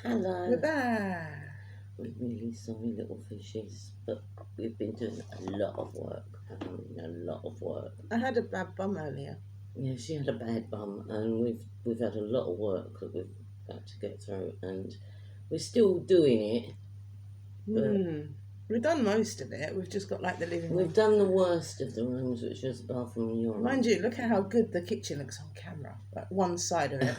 Hello. We're back. We're really sorry, little fishes, but we've been doing a lot of work. A lot of work. I had a bad bum earlier. Yeah, she had a bad bum, and we've had a lot of work that we've got to get through, and we're still doing it. But We've done most of it. We've just got like the living room. we've done the worst of the rooms, which was the bathroom and your room. Mind you, look at how good the kitchen looks on camera. Like one side of it.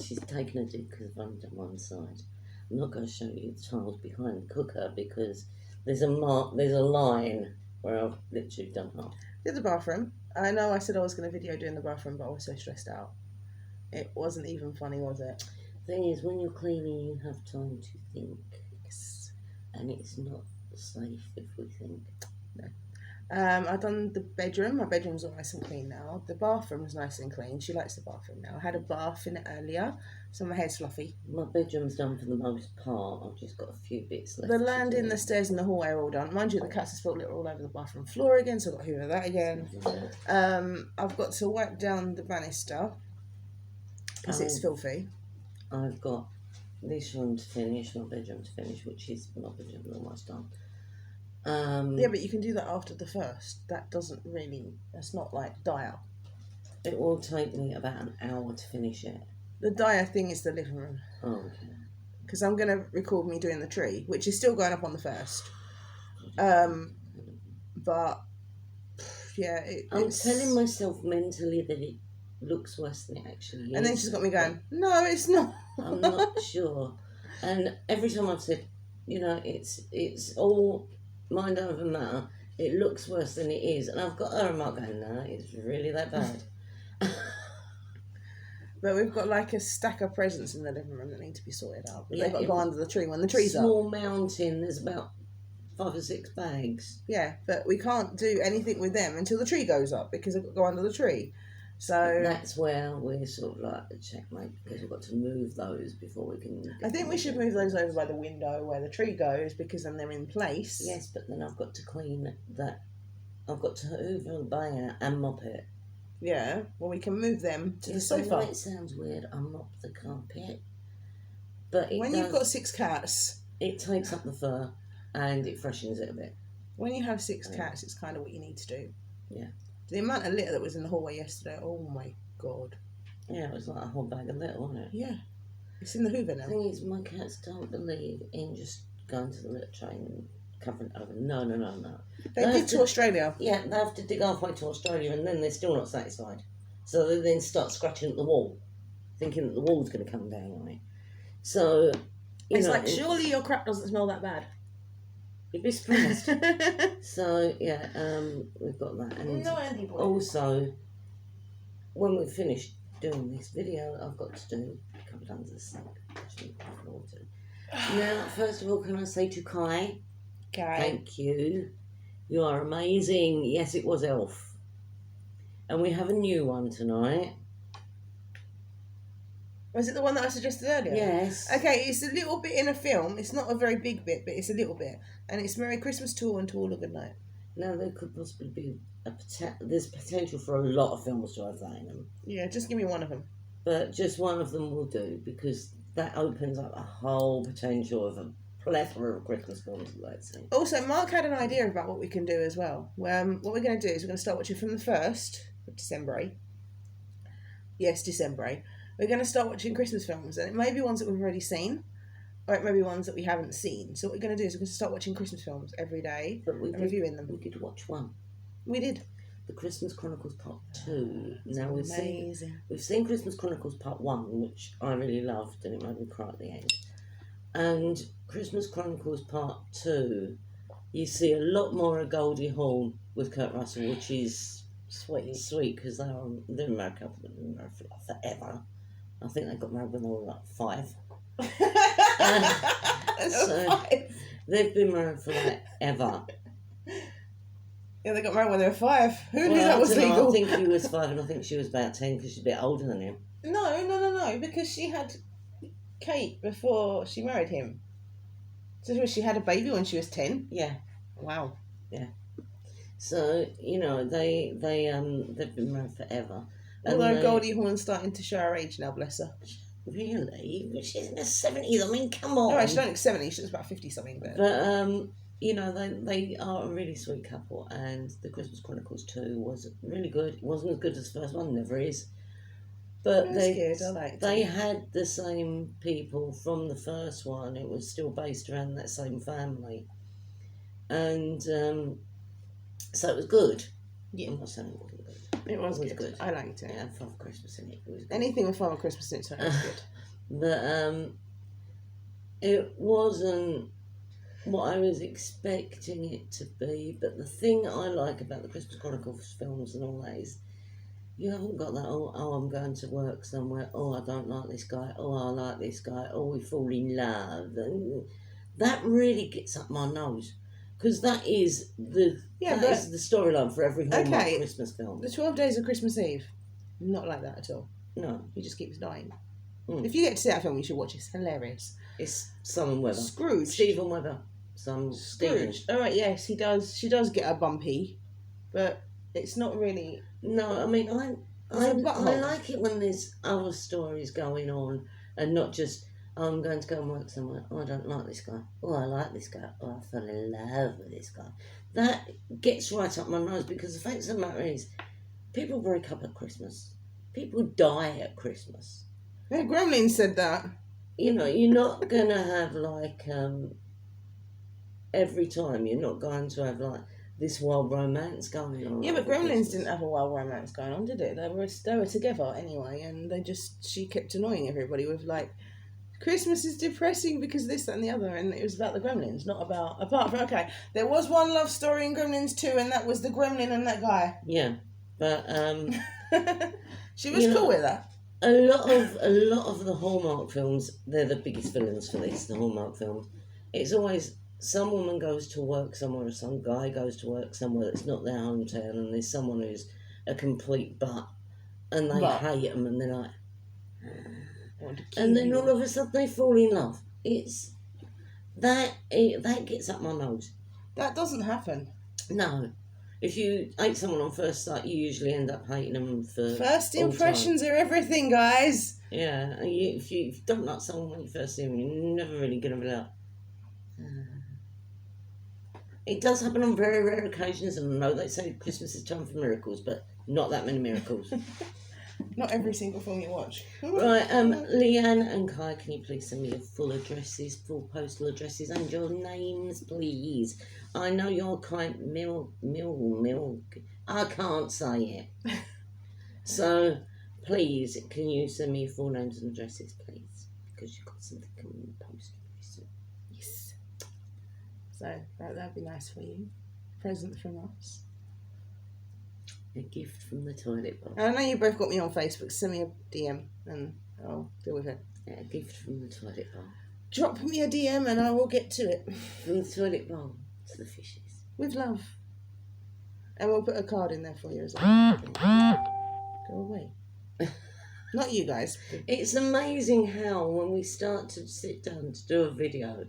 She's taken a dig because I've only done one side. I'm not going to show you the tiles behind the cooker because there's a line where I've literally done half. Did the bathroom. I know I said I was going to video doing the bathroom, but I was so stressed out. It wasn't even funny, was it? Thing is, when you're cleaning, you have time to think. And it's not safe if we think. No. I've done the bedroom. My bedroom's all nice and clean now. The bathroom's nice and clean. She likes the bathroom now. I had a bath in it earlier, so my hair's fluffy. My bedroom's done for the most part. I've just got a few bits left. The landing, the stairs, and the hallway are all done. Mind you, the cats have spilled litter all over the bathroom floor again, so I've got to hoover that again. I've got to wipe down the banister because it's filthy. I've got this room to finish, my bedroom to finish, which is my bedroom almost done. Yeah, but you can do that after the first. That doesn't really, that's not like dire. It will take me about an hour to finish it. The dire thing is the living room. Oh, okay. Because I'm going to record me doing the tree, which is still going up on the first. But, yeah. I'm telling myself mentally that it looks worse than it actually is. And then she's got me going, no, it's not. I'm not sure. And every time I've said, it's all mind over matter, it looks worse than it is. And I've got her remark going, no, it's really that bad. But we've got like a stack of presents in the living room that need to be sorted out. But they've got to go under the tree when the tree's up. Small mountain, there's about 5 or 6 bags. Yeah, but we can't do anything with them until the tree goes up because they've got to go under the tree. So that's where we're sort of like a checkmate because we've got to move those before we can. I think we should move those over by the window where the tree goes because then they're in place. Yes, but then I've got to clean that. I've got to hoover the bay out and mop it. Yeah, well, we can move them to the sofa. I know it sounds weird. I mop the carpet, but when you've got 6 cats, it takes up the fur and it freshens it a bit. When you have 6 cats, it's kind of what you need to do. Yeah. The amount of litter that was in the hallway yesterday, oh my god. Yeah, it was like a whole bag of litter, wasn't it? Yeah. It's in the hoover now. The thing is, my cats don't believe in just going to the litter train and covering it over. No. They did to Australia. Yeah, they have to dig halfway to Australia and then they're still not satisfied. So they then start scratching at the wall, thinking that the wall's going to come down on it. So, it's like, surely your crap doesn't smell that bad. You'd be surprised. So, yeah, we've got that. And also, when we've finished doing this video, I've got to do a couple of under the sink. Now, first of all, can I say to Kai, thank you. You are amazing. Yes, it was Elf. And we have a new one tonight. Was it the one that I suggested earlier? Yes. Okay, it's a little bit in a film. It's not a very big bit, but it's a little bit. And it's Merry Christmas to All and To All a Good Night. Now, there could possibly be there's potential for a lot of films to have that in them. Yeah, just give me one of them. But just one of them will do, because that opens up a whole potential of a plethora of Christmas films I'd like to see. Also, Mark had an idea about what we can do as well. What we're going to do is we're going to start watching from the 1st of December. Yes, December. We're going to start watching Christmas films, and it may be ones that we've already seen, or it may be ones that we haven't seen. So what we're going to do is we're going to start watching Christmas films every day and reviewing them. We did watch one. We did. The Christmas Chronicles Part 2. Now we've seen Christmas Chronicles Part 1, which I really loved, and it made me cry at the end. And Christmas Chronicles Part 2, you see a lot more of Goldie Hawn with Kurt Russell, which is sweet because they're a married couple. They've been married for forever. I think they got married when they were like 5. So they've been married for like ever. Yeah, they got married when they were 5. Who knew that was legal? I think he was 5 and I think she was about 10 because she's a bit older than him. No, because she had Kate before she married him. So she had a baby when she was 10? Yeah. Wow. Yeah. So, they've been married forever. Although Goldie Hawn's starting to show her age now, bless her. Really? She's in her 70s. I mean, come on. No, she's only 70. She's about 50 something. But you know, they are a really sweet couple, and the Christmas Chronicles 2 was really good. It wasn't as good as the first one, never is. But they had the same people from the first one. It was still based around that same family. And so it was good. Yeah. I'm not saying it wasn't good. It was good. I liked it. It had Father Christmas in it. It was good. Anything with Father Christmas in it was good. But it wasn't what I was expecting it to be. But the thing I like about the Christmas Chronicles films and all that is you haven't got that, oh, I'm going to work somewhere, oh, I don't like this guy, oh, I like this guy, oh, we fall in love. And that really gets up my nose. Because that is the storyline for every Hallmark Christmas film. The 12 Days of Christmas Eve, not like that at all. No. He just keeps dying. If you get to see that film, you should watch it. It's hilarious. It's Simon Weather. Scrooge. Stephen Weather. Scrooge. All right, yes, he does. She does get a bumpy, but it's not really... No, I mean, I like it when there's other stories going on and not just... I'm going to go and work somewhere. Oh, I don't like this guy. Oh, I like this guy. Oh, I fell in love with this guy. That gets right up my nose because the fact of the matter is, people break up at Christmas. People die at Christmas. Yeah, Gremlin said that. You know, you're not going to have like, every time, you're not going to have like this wild romance going on. Yeah, but Gremlins didn't have a wild romance going on, did it? They were together anyway, and she kept annoying everybody with like, Christmas is depressing because this, that, and the other, and it was about the Gremlins, not about... Apart from, there was one love story in Gremlins 2, and that was the Gremlin and that guy. Yeah, but... she was cool with that. A lot of the Hallmark films, they're the biggest villains for this, the Hallmark films. It's always some woman goes to work somewhere, or some guy goes to work somewhere that's not their hometown, and there's someone who's a complete butt, and they hate them, and they're like... And then all of a sudden they fall in love. It's that gets up my nose. That doesn't happen. No. If you hate someone on first sight, you usually end up hating them for first impressions are everything, guys. Yeah. If you don't like someone when you first see them, you're never really going to be like... It does happen on very rare occasions, and I know they say Christmas is time for miracles, but not that many miracles. Not every single film you watch. Right, Leanne and Kai, can you please send me your full addresses, full postal addresses, and your names, please? I know you're Kai Milk. I can't say it. So, please, can you send me your full names and addresses, please? Because you've got something coming in the post very soon. Yes. So, that'd be nice for you. Present from us. A gift from the toilet bowl. I know you both got me on Facebook. Send me a DM and I'll deal with it. Yeah, a gift from the toilet bowl. Drop me a DM and I will get to it. From the toilet bowl to the fishes. With love. And we'll put a card in there for you as well. Go away. Not you guys. It's amazing how when we start to sit down to do a video,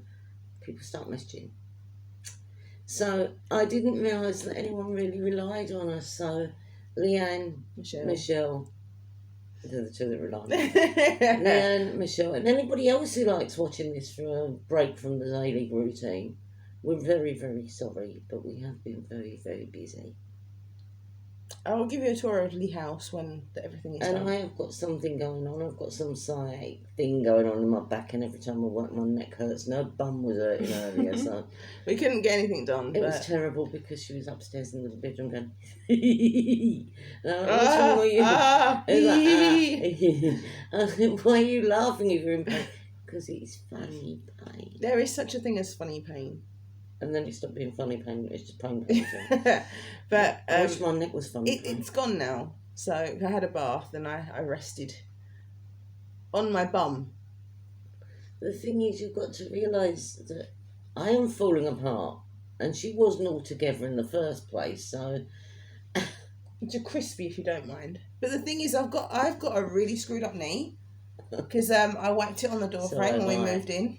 people start messaging. So I didn't realise that anyone really relied on us. So Leanne, Michelle, they're the two that rely on us. Leanne, Michelle, and anybody else who likes watching this for a break from the daily routine, we're very, very sorry, but we have been very, very busy. I will give you a tour of Lee House when everything is done. And I have got something going on. I've got some sciatic thing going on in my back, and every time I work, my neck hurts. No, bum was hurting earlier, so... We couldn't get anything done. It was terrible because she was upstairs in the bedroom going... What's wrong with you? Why are you laughing if you're in pain? Because it's funny pain. There is such a thing as funny pain. And then it stopped being funny pain, it's just pain pain. But I wish my neck was funny pain. It's gone now. So I had a bath and I rested on my bum. The thing is, you've got to realise that I am falling apart and she wasn't all together in the first place, so... It's a crispy if you don't mind. But the thing is, I've got a really screwed up knee because I whacked it on the door frame when we moved in.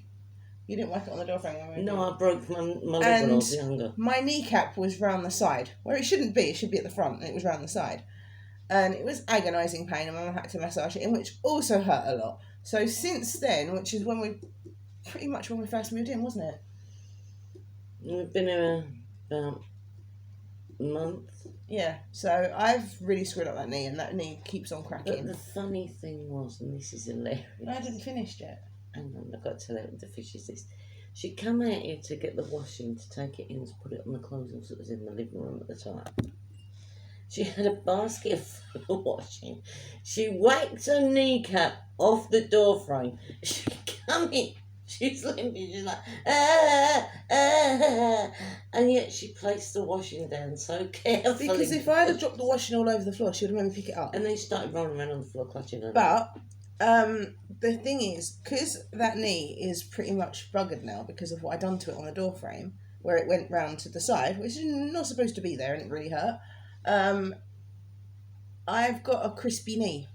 You didn't whack it on the door frame when we moved in. No, I broke my leg when I was younger. My kneecap was round the side, where it shouldn't be. It should be at the front, and it was round the side. And it was agonising pain, and Mum had to massage it in, which also hurt a lot. So since then, which is when we first moved in, wasn't it? We've been here about a month. Yeah, so I've really screwed up that knee, and that knee keeps on cracking. But the funny thing was, and this is hilarious. I hadn't finished yet. Hang on, I've got to tell you what the fish is this. She'd come out here to get the washing, to take it in, to put it on the clothes that was in the living room at the time. She had a basket full of washing. She whacked her kneecap off the door frame. She come in. She's limping. She's like, and yet she placed the washing down so carefully. Because if I had dropped the washing all over the floor, she would have made me pick it up. And then she started rolling around on the floor, clutching her. But the thing is, because that knee is pretty much buggered now because of what I done to it on the door frame, where it went round to the side, which is not supposed to be there, and it really hurt. I've got a crispy knee.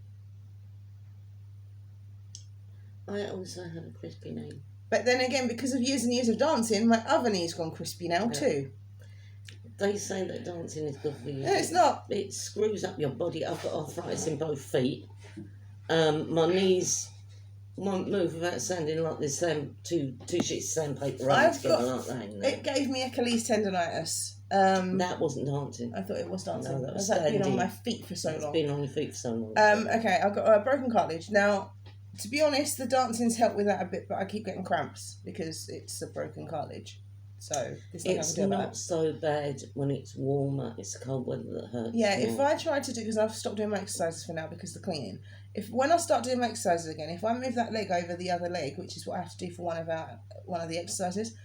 I also have a crispy knee. But then again, because of years and years of dancing, my other knee's gone crispy now too. They say that dancing is good for you. No, it's not. It screws up your body. I've got arthritis in both feet. My knees won't move without sounding like there's two sheets of sandpaper running together like that. It gave me Achilles tendonitis. That wasn't dancing. I thought it was dancing. No, that was I've been standing. on my feet for so long. It's been on your feet for so long. Okay, I've got a broken cartilage. Now, to be honest, the dancing's helped with that a bit, but I keep getting cramps because it's a broken cartilage. So it's not so bad when it's warmer. It's the cold weather that hurts. Yeah, if I try to do, because I've stopped doing my exercises for now because of the cleaning. When I start doing my exercises again, if I move that leg over the other leg, which is what I have to do for one of the exercises,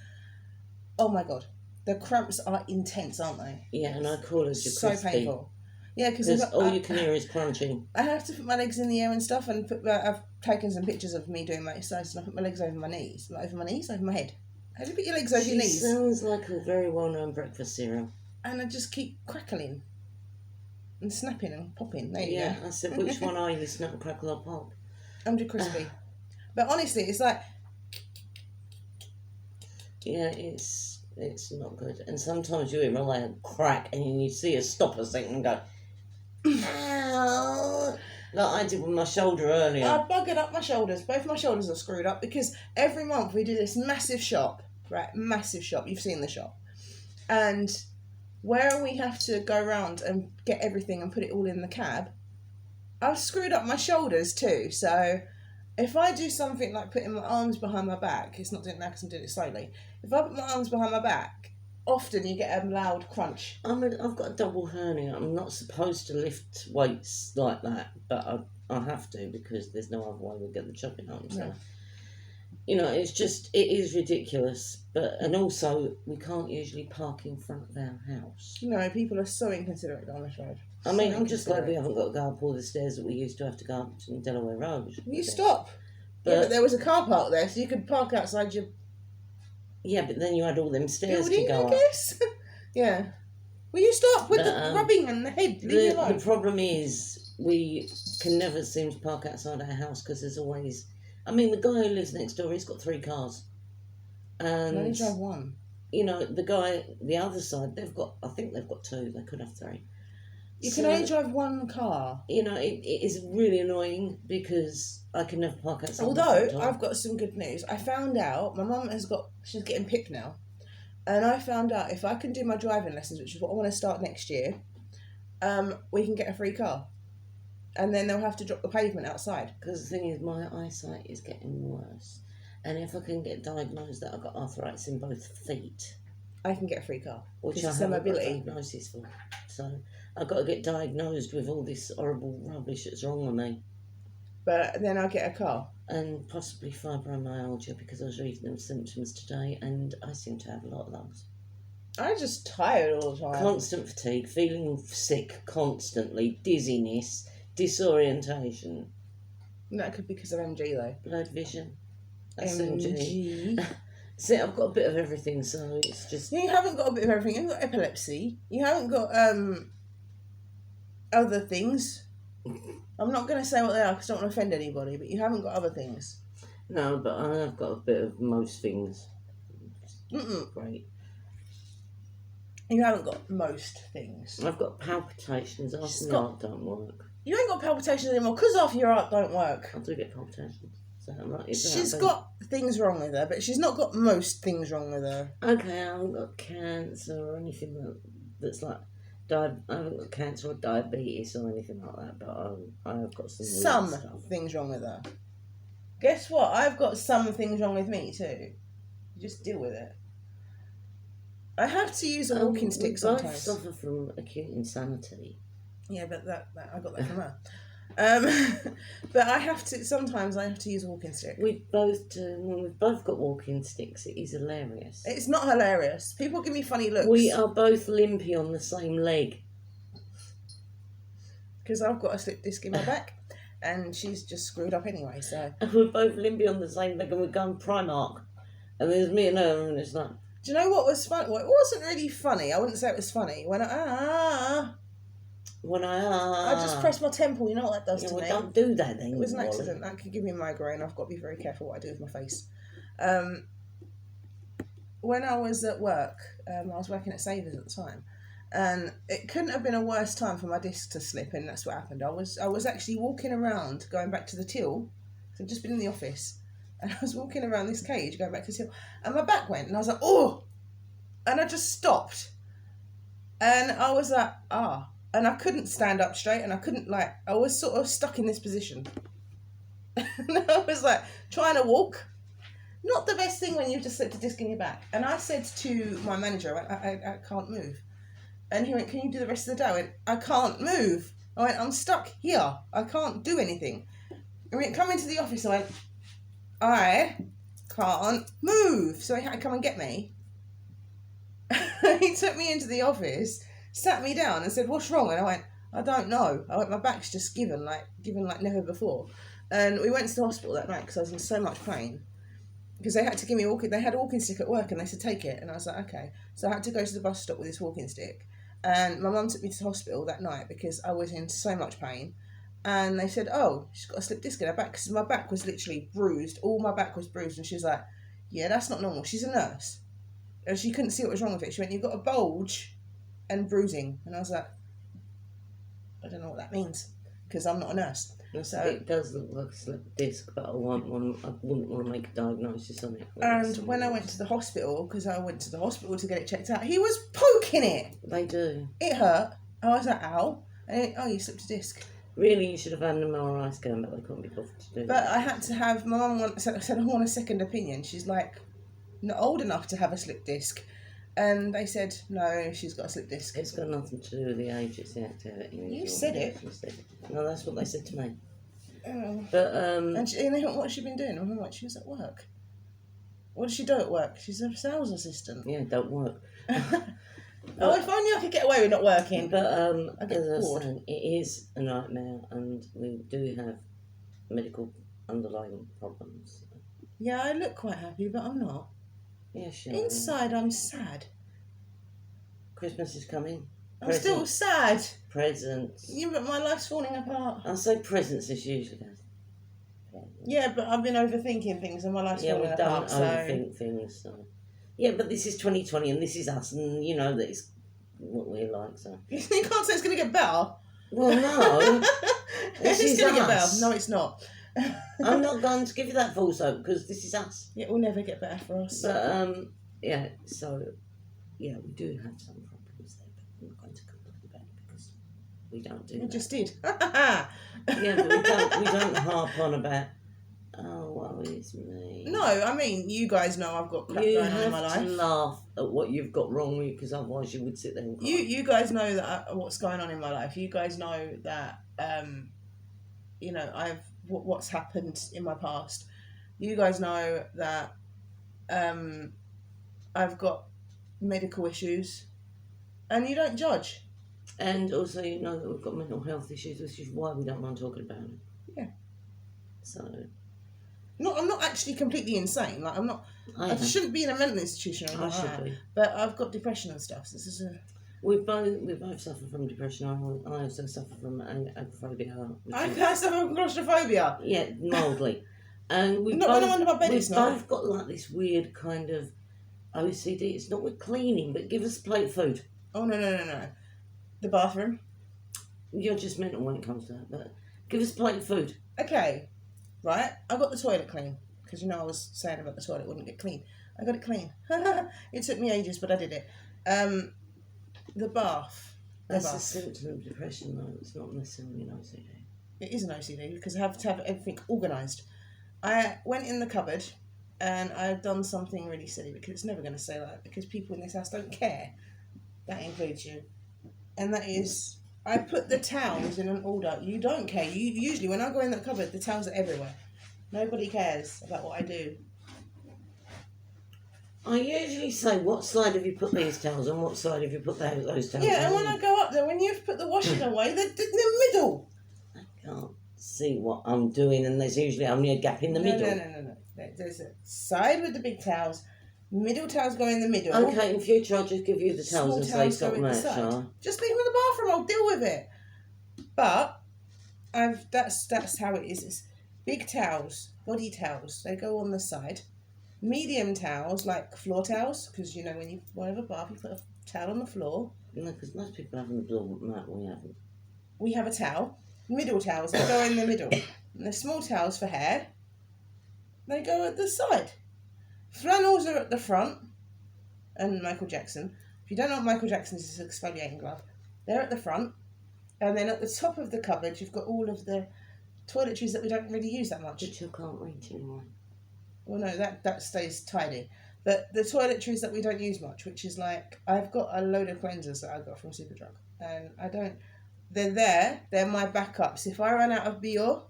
oh my god, the cramps are intense, aren't they? Yeah, and I call it your so painful. Yeah, because all you can hear is crunching. I have to put my legs in the air and stuff, and I've taken some pictures of me doing my exercises, and I put my legs over my knees, not over my knees, over my head. How do you put your legs over your knees? Sounds like a very well-known breakfast cereal. And I just keep crackling and snapping and popping. There you go. I said, which one are you, snap, crackle or pop? I'm too crispy. But honestly, it's like... Yeah, it's not good. And sometimes you hear a loud crack and you see her stop a second and go, ow! Like I did with my shoulder earlier. I buggered up my shoulders. Both my shoulders are screwed up because every month we do this massive shop. Right, massive shop. You've seen the shop. And where we have to go around and get everything and put it all in the cab, I've screwed up my shoulders too. So if I do something like putting my arms behind my back, it's not doing that because I'm doing it slowly. If I put my arms behind my back, often you get a loud crunch. I've got a double hernia. I'm not supposed to lift weights like that, but I have to because there's no other way to get the chopping on. So. No. You know, it is ridiculous, and also we can't usually park in front of our house. No, people are so inconsiderate down this road. I mean, I'm just glad we haven't got to go up all the stairs that we used to have to go up to Delaware Road. You stop. But there was a car park there, so you could park outside your... Yeah, but then you had all them stairs building, to go I guess. Yeah. Will you stop with the rubbing and the head? Leave me alone. The problem is we can never seem to park outside our house because there's always... I mean, the guy who lives next door, he's got 3 cars. And I only drive 1. You know, the guy, the other side, I think they've got 2. They could have 3. You can only drive 1 car. You know, it is really annoying because I can never park outside. Although, I've got some good news. I found out, my mum she's getting PIP now. And I found out if I can do my driving lessons, which is what I want to start next year, we can get a free car. And then they'll have to drop the pavement outside. Because the thing is, my eyesight is getting worse. And if I can get diagnosed that I've got arthritis in both feet... I can get a free car. Which I haven't got a diagnosis for. So I've got to get diagnosed with all this horrible rubbish that's wrong with me. But then I'll get a car. And possibly fibromyalgia, because I was reading them symptoms today, and I seem to have a lot of those. I'm just tired all the time. Constant fatigue, feeling sick constantly, dizziness... disorientation. That could be because of MG though. Blood vision. That's MG. See, I've got a bit of everything, so it's just... You haven't got a bit of everything. You haven't got epilepsy. You haven't got other things. I'm not going to say what they are because I don't want to offend anybody, but you haven't got other things. No, but I've got a bit of most things. Great. You haven't got most things. I've got palpitations. Half my heart don't work. You ain't got palpitations anymore because half your heart don't work. I do get palpitations. So I'm like, She's got things wrong with her, but she's not got most things wrong with her. Okay, I haven't got cancer or anything that's like... I haven't got cancer or diabetes or anything like that, but I have got some weird stuff. Things wrong with her. Guess what? I've got some things wrong with me too. Just deal with it. I have to use a walking stick sometimes. We both suffer from acute insanity. Yeah, but that I got that from her. But sometimes I have to use a walking stick. We both do. When we've both got walking sticks, it is hilarious. It's not hilarious. People give me funny looks. We are both limpy on the same leg. Because I've got a slip disc in my back, and she's just screwed up anyway, so... And we're both limpy on the same leg, and we're going Primark. And there's me and her, and it's like... Do you know what was funny? Well, it wasn't really funny. I wouldn't say it was funny. I just pressed my temple. You know what that does to me? Don't do that then. It was an accident. That could give me a migraine. I've got to be very careful what I do with my face. When I was at work, I was working at Savers at the time, and it couldn't have been a worse time for my disc to slip, and that's what happened. I was actually walking around, going back to the till. So I'd just been in the office, and I was walking around this cage, going back to the till, and my back went, and I was like, oh! And I just stopped. And I was like, ah. And I couldn't stand up straight, and I couldn't, I was sort of stuck in this position. And I was trying to walk. Not the best thing when you've just slipped a disc in your back. And I said to my manager, I can't move. And he went, can you do the rest of the day? I went, I can't move. I went, I'm stuck here. I can't do anything. I went, come into the office. I went, I can't move. So he had to come and get me. He took me into the office, sat me down and said, what's wrong? And I went, I don't know. I went, my back's just given like never before. And we went to the hospital that night because I was in so much pain. Because they had to give me they had a walking stick at work and they said, take it. And I was like, okay. So I had to go to the bus stop with this walking stick. And my mum took me to the hospital that night because I was in so much pain. And they said, oh, she's got a slip disc in her back because my back was literally bruised. All my back was bruised. And she was like, yeah, that's not normal. She's a nurse. And she couldn't see what was wrong with it. She went, you've got a bulge and bruising. And I was like, I don't know what that means because I'm not a nurse. So it does look like a slip disc, but I wouldn't want to make a diagnosis on it. And when I went to the hospital, because I went to the hospital to get it checked out, he was poking it. They do. It hurt. I was like, ow. And he went, oh, you slipped a disc. Really, you should have had an MRI scan, but they couldn't be bothered to do But that. I had to have, my mum said, I want a second opinion. She's like, not old enough to have a slip disc. And they said, no, she's got a slip disc. It's got nothing to do with the age, it's the activity. You said it. No, that's what they said to me. Oh. But and they went, what's she been doing? I'm like, she was at work. What does she do at work? She's a sales assistant. Yeah, don't work. Oh, if only I could get away with not working. But I get as I bored. said, it is a nightmare, and we do have medical underlying problems. Yeah, I look quite happy, but I'm not. Yeah, sure. Inside, I'm sad. Christmas is coming. I'm still sad. Presents. Yeah, but my life's falling apart. I'll say presents is usually goes. Yeah, but I've been overthinking things and my life's falling apart. Yeah, we don't overthink things. So. Yeah, but this is 2020 and this is us, and you know that it's what we're like. So you can't say it's going to get better. Well, no. It's going to get better. No, it's not. I'm not going to give you that false hope because this is us. It will never get better for us. But yeah. So yeah, we do have some problems there, but I'm not going to complain about it because we don't do. We just did. Yeah, but we don't harp on about. Oh, well, it's me. No, I mean, you guys know I've got crap going on in my life. You have to laugh at what you've got wrong with you because otherwise you would sit there and cry. You guys know that what's going on in my life. You guys know that, you know, what's happened in my past. You guys know that I've got medical issues and you don't judge. And also you know that we've got mental health issues, which is why we don't mind talking about it. Yeah. So... I'm not actually completely insane. Like I'm not. I shouldn't be in a mental institution. I should be. But I've got depression and stuff. So this is a. We both suffer from depression. I also suffer from agoraphobia. I suffer from claustrophobia. Yeah, mildly. And we've not both, when I'm under my bed. We've both got like this weird kind of OCD. It's not with cleaning, but give us a plate of food. Oh no! The bathroom. You're just mental when it comes to that. But give us a plate of food. Okay. right? I got the toilet clean because I was saying about the toilet wouldn't get clean. I got it clean. It took me ages, but I did it. The bath. That's a symptom of depression, though. It's not necessarily an OCD. It is an OCD because I have to have everything organised. I went in the cupboard and I've done something really silly because it's never going to say that because people in this house don't care. That includes you. And that is, I put the towels in an order. You don't care. You usually, when I go in that cupboard, the towels are everywhere. Nobody cares about what I do. I usually say, what side have you put these towels on? What side have you put those towels on? Yeah, and when I go up there, when you've put the washing away, they're in the middle. I can't see what I'm doing, and there's usually only a gap in the middle. No. There's a side with the big towels. Middle towels go in the middle. Okay, in future I'll just give you the towels and say stop them out, shall I? Just leave them in the bathroom, I'll deal with it. But that's how it is. It's big towels, body towels, they go on the side. Medium towels, like floor towels, because when you have a bath, you put a towel on the floor. No, because most people have the floor mat, we haven't. We have a towel. Middle towels, they go in the middle. And the small towels for hair, they go at the side. Flannels are at the front, and Michael Jackson. If you don't know what Michael Jackson is, it's an exfoliating glove. They're at the front, and then at the top of the cupboard, you've got all of the toiletries that we don't really use that much. Which you can't reach anymore. Well, no, that stays tidy. But the toiletries that we don't use much, which is like, I've got a load of cleansers that I got from Superdrug, and they're there, they're my backups. If I run out of Bior,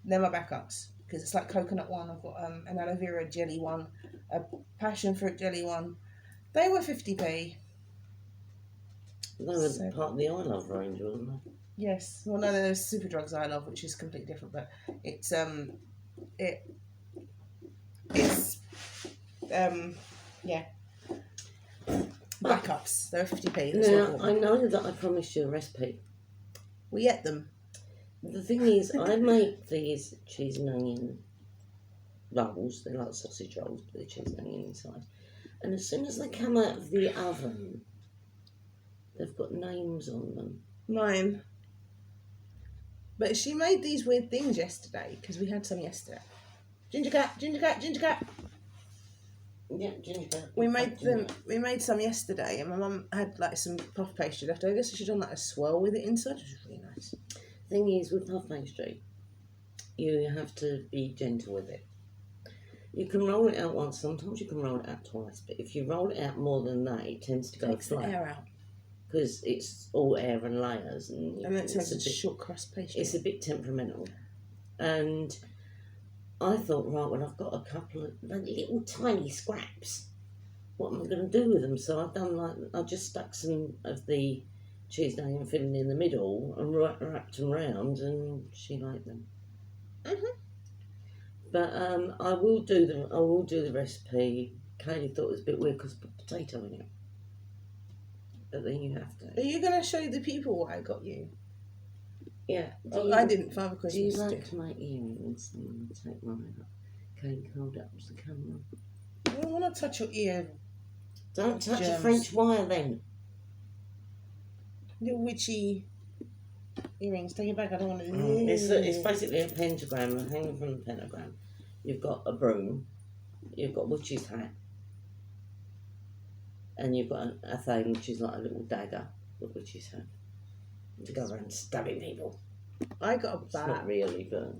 they're my backups. Because it's like coconut one, I've got an aloe vera jelly one, a passion fruit jelly one. They were 50p. They were part of the I Love range, wasn't they? Yes. Well, no, there's Superdrugs I Love, which is completely different, but it's yeah. Backups. They were 50p. Now, I know that I promised you a recipe. We ate them. The thing is, I make these cheese and onion rolls. They're like sausage rolls, but they're cheese and onion inside. And as soon as they come out of the oven, they've got names on them. Mine. But she made these weird things yesterday, because we had some yesterday. Ginger cat, ginger cat, ginger cat. Yeah, ginger cat. We made some yesterday, and my mum had like some puff pastry left over, so she'd done like a swirl with it inside, which was really nice. Thing is, with puff pastry, you have to be gentle with it. You can roll it out once, sometimes you can roll it out twice, but if you roll it out more than that, it tends to go flat. Air out. Because it's all air and layers. And it turns into short crust pastry. It's a bit temperamental. And I thought, right, well, I've got a couple of little tiny scraps. What am I going to do with them? So I just stuck some of the cheese and onion filling in the middle and wrapped them round, and she liked them. Mhm. But I will do the recipe. Kaylee thought it was a bit weird because I put potato in it. But then you have to. Are you going to show the people what I got you? Yeah. I didn't. Father Christmas. Do you like to make earrings? And take mine up. Kaylee, hold up to the camera. I don't want to touch your ear. Don't touch the French wire then. Little witchy earrings. Take it back. I don't want to. It's basically a pentagram, hanging from the pentagram. You've got a broom. You've got a witch's hat. And you've got a thing which is like a little dagger that witches have to go around stabbing people. I got a bat. It's not really, but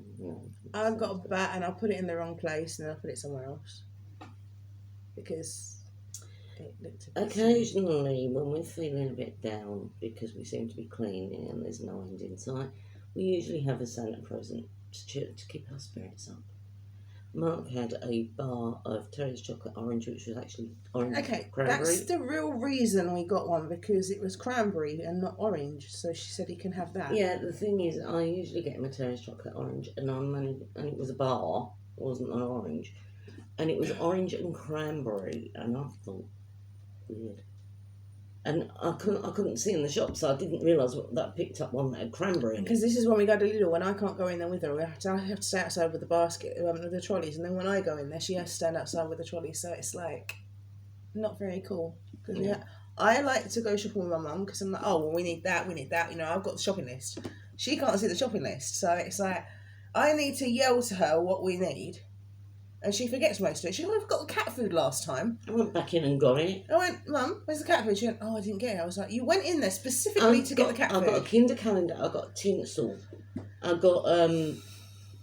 I got a bat and I put it in the wrong place and then I put it somewhere else because it looked. Occasionally, when we're feeling a bit down because we seem to be cleaning and there's no end in sight, we usually have a Santa present to keep our spirits up. Mark had a bar of Terry's chocolate orange, which was actually orange cranberry. That's the real reason we got one, because it was cranberry and not orange. So she said he can have that. Yeah, the thing is, I usually get him a Terry's chocolate orange, and it was a bar, it wasn't an orange, and it was orange and cranberry, and I thought, weird. And I couldn't see in the shop, so I didn't realise that I picked up one that had cranberry in it. Because this is when we go to Lidl, when I can't go in there with her. I have to stay outside with the basket, with the trolleys, and then when I go in there, she has to stand outside with the trolleys. So it's like not very cool. Because I like to go shopping with my mum because I'm like, oh well, we need that. You know, I've got the shopping list. She can't see the shopping list, so it's like I need to yell to her what we need, and she forgets most of it. She went, I've got the cat food last time. I went back in and got it. I went, Mum, where's the cat food? She went, oh, I didn't get it. I was like, you went in there specifically to get the cat food. I got a Kinder calendar. I got tinsel. I got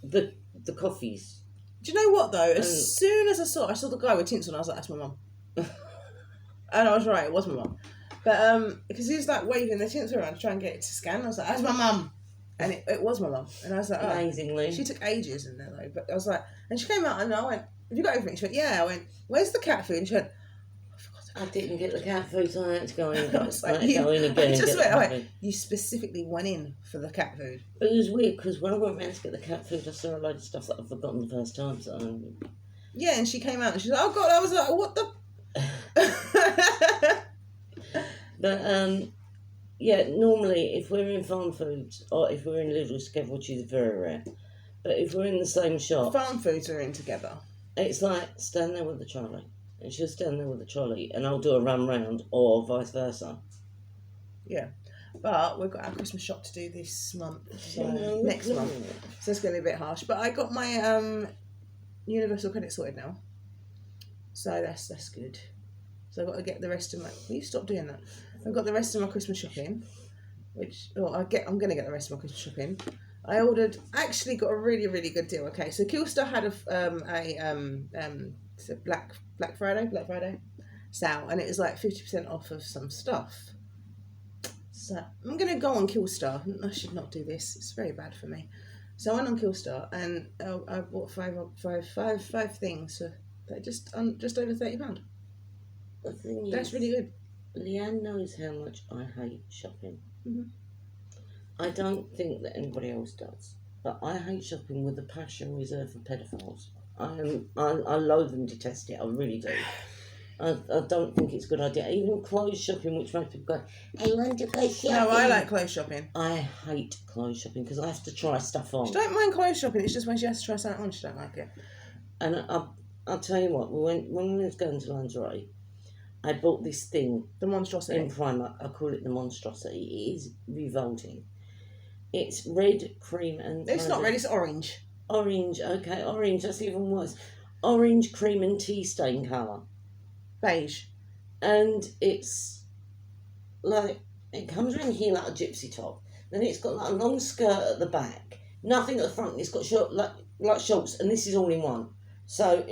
the coffees. Do you know what though? As soon as I saw the guy with tinsel, and I was like, that's my mum. And I was right, it was my mum. But because he was like waving the tinsel around to try and get it to scan, I was like, that's my mum. And it was my mum. And I was like, oh. Amazingly. She took ages in there though. But I was like, and she came out and I went, have you got everything? She went, yeah. I went, where's the cat food? And she went, I didn't get the cat food, so I had to go in. I was like, go in again. I went, you specifically went in for the cat food. But it was weird because when I went round to get the cat food, I saw a load of stuff that I'd forgotten the first time. So yeah, and she came out and she's like, oh God, I was like, what the? But yeah, normally if we're in Farm Foods or if we're in Lidl together, which is very rare, but if we're in the same shop, Farm Foods are in together. It's like stand there with the trolley, and she'll stand there with the trolley, and I'll do a run round, or vice versa. Yeah, but we've got our Christmas shop to do this month, so next month, so it's going to be a bit harsh. But I got my Universal credit sorted now, so that's good. So I've got to get the rest of my. Will you stop doing that? I've got the rest of my Christmas shopping, I'm going to get the rest of my Christmas shopping. I actually got a really, really good deal. Okay, so Killstar had a Black Friday sale, and it was like 50% off of some stuff. So I'm going to go on Killstar. I should not do this. It's very bad for me. So I went on Killstar and I bought five things for just over £30. The thing is, that's really good. Leanne knows how much I hate shopping. Mm-hmm. I don't think that anybody else does, but I hate shopping with a passion reserved for pedophiles. I loathe and detest it. I really do. I don't think it's a good idea. Even clothes shopping, which most people go, I want to go shopping. No, I like clothes shopping. I hate clothes shopping because I have to try stuff on. She don't mind clothes shopping. It's just when she has to try something on, she don't like it. And I'll tell you what, when we was going to lingerie, I bought this thing. The monstrosity. In Primark. I call it the monstrosity. It is revolting. It's red, cream and... It's not red, it's orange. Orange, okay, orange, that's even worse. Orange, cream and tea stain colour. Beige. And it's like, it comes around here like a gypsy top. Then it's got like a long skirt at the back. Nothing at the front. It's got short, like shorts, and this is all in one. So...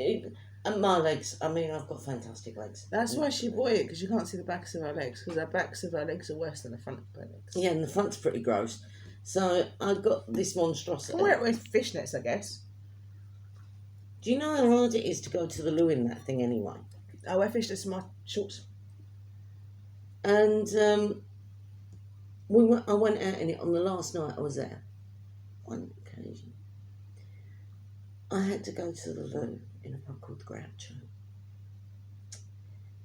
And my legs, I mean, I've got fantastic legs. That's why she bought it, because you can't see the backs of her legs, because the backs of her legs are worse than the front of her legs. Yeah, and the front's pretty gross. So I've got this monstrosity. You can wear it with fishnets, I guess. Do you know how hard it is to go to the loo in that thing anyway? I wear fishnets in my shorts. And I went out in it on the last night I was there. One occasion. I had to go to the loo in a pub called the Groucho.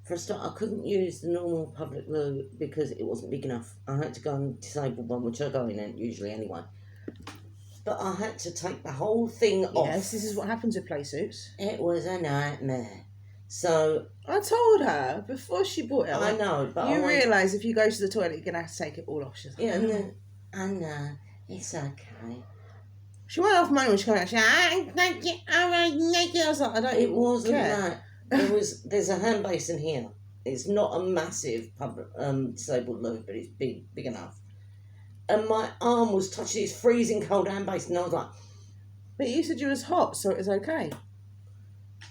For a start, I couldn't use the normal public loo because it wasn't big enough. I had to go and disable one, which I go in usually anyway. But I had to take the whole thing off. Yes, this is what happens with play suits. It was a nightmare. So... I told her before she bought it. I know, but... You realise if you go to the toilet, you're going to have to take it all off. She's like, yeah, and then... I know. It's okay. She went off money when she came out. She said, I was like, I don't. It wasn't care. that. There's a hand basin here. It's not a massive disabled loo, but it's big enough. And my arm was touching this freezing cold hand basin, and I was like... But you said you was hot, so it was okay.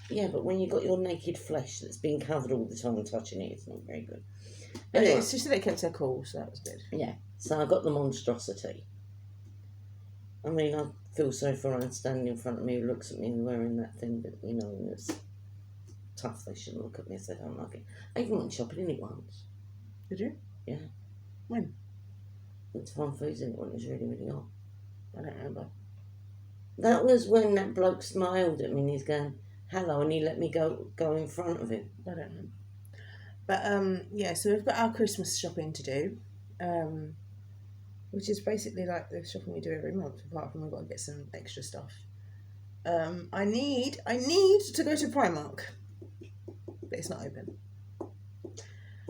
Yeah, but when you've got your naked flesh that's been covered all the time touching it, it's not very good. But Anyway, she said it kept her cool, so that was good. Yeah, so I got the monstrosity. I mean, I feel sorry for her standing in front of me who looks at me wearing that thing, but, you know, it's tough. They shouldn't look at me if they don't like it. I even went shopping in it once. Did you? Yeah. When? Went to Farm Foods in it when it was really, really hot. I don't remember. That was when that bloke smiled at me and he's going, hello, and he let me go in front of him. I don't know. But, yeah, so we've got our Christmas shopping to do. Which is basically like the shopping we do every month, apart from we've got to get some extra stuff. I need to go to Primark, but it's not open.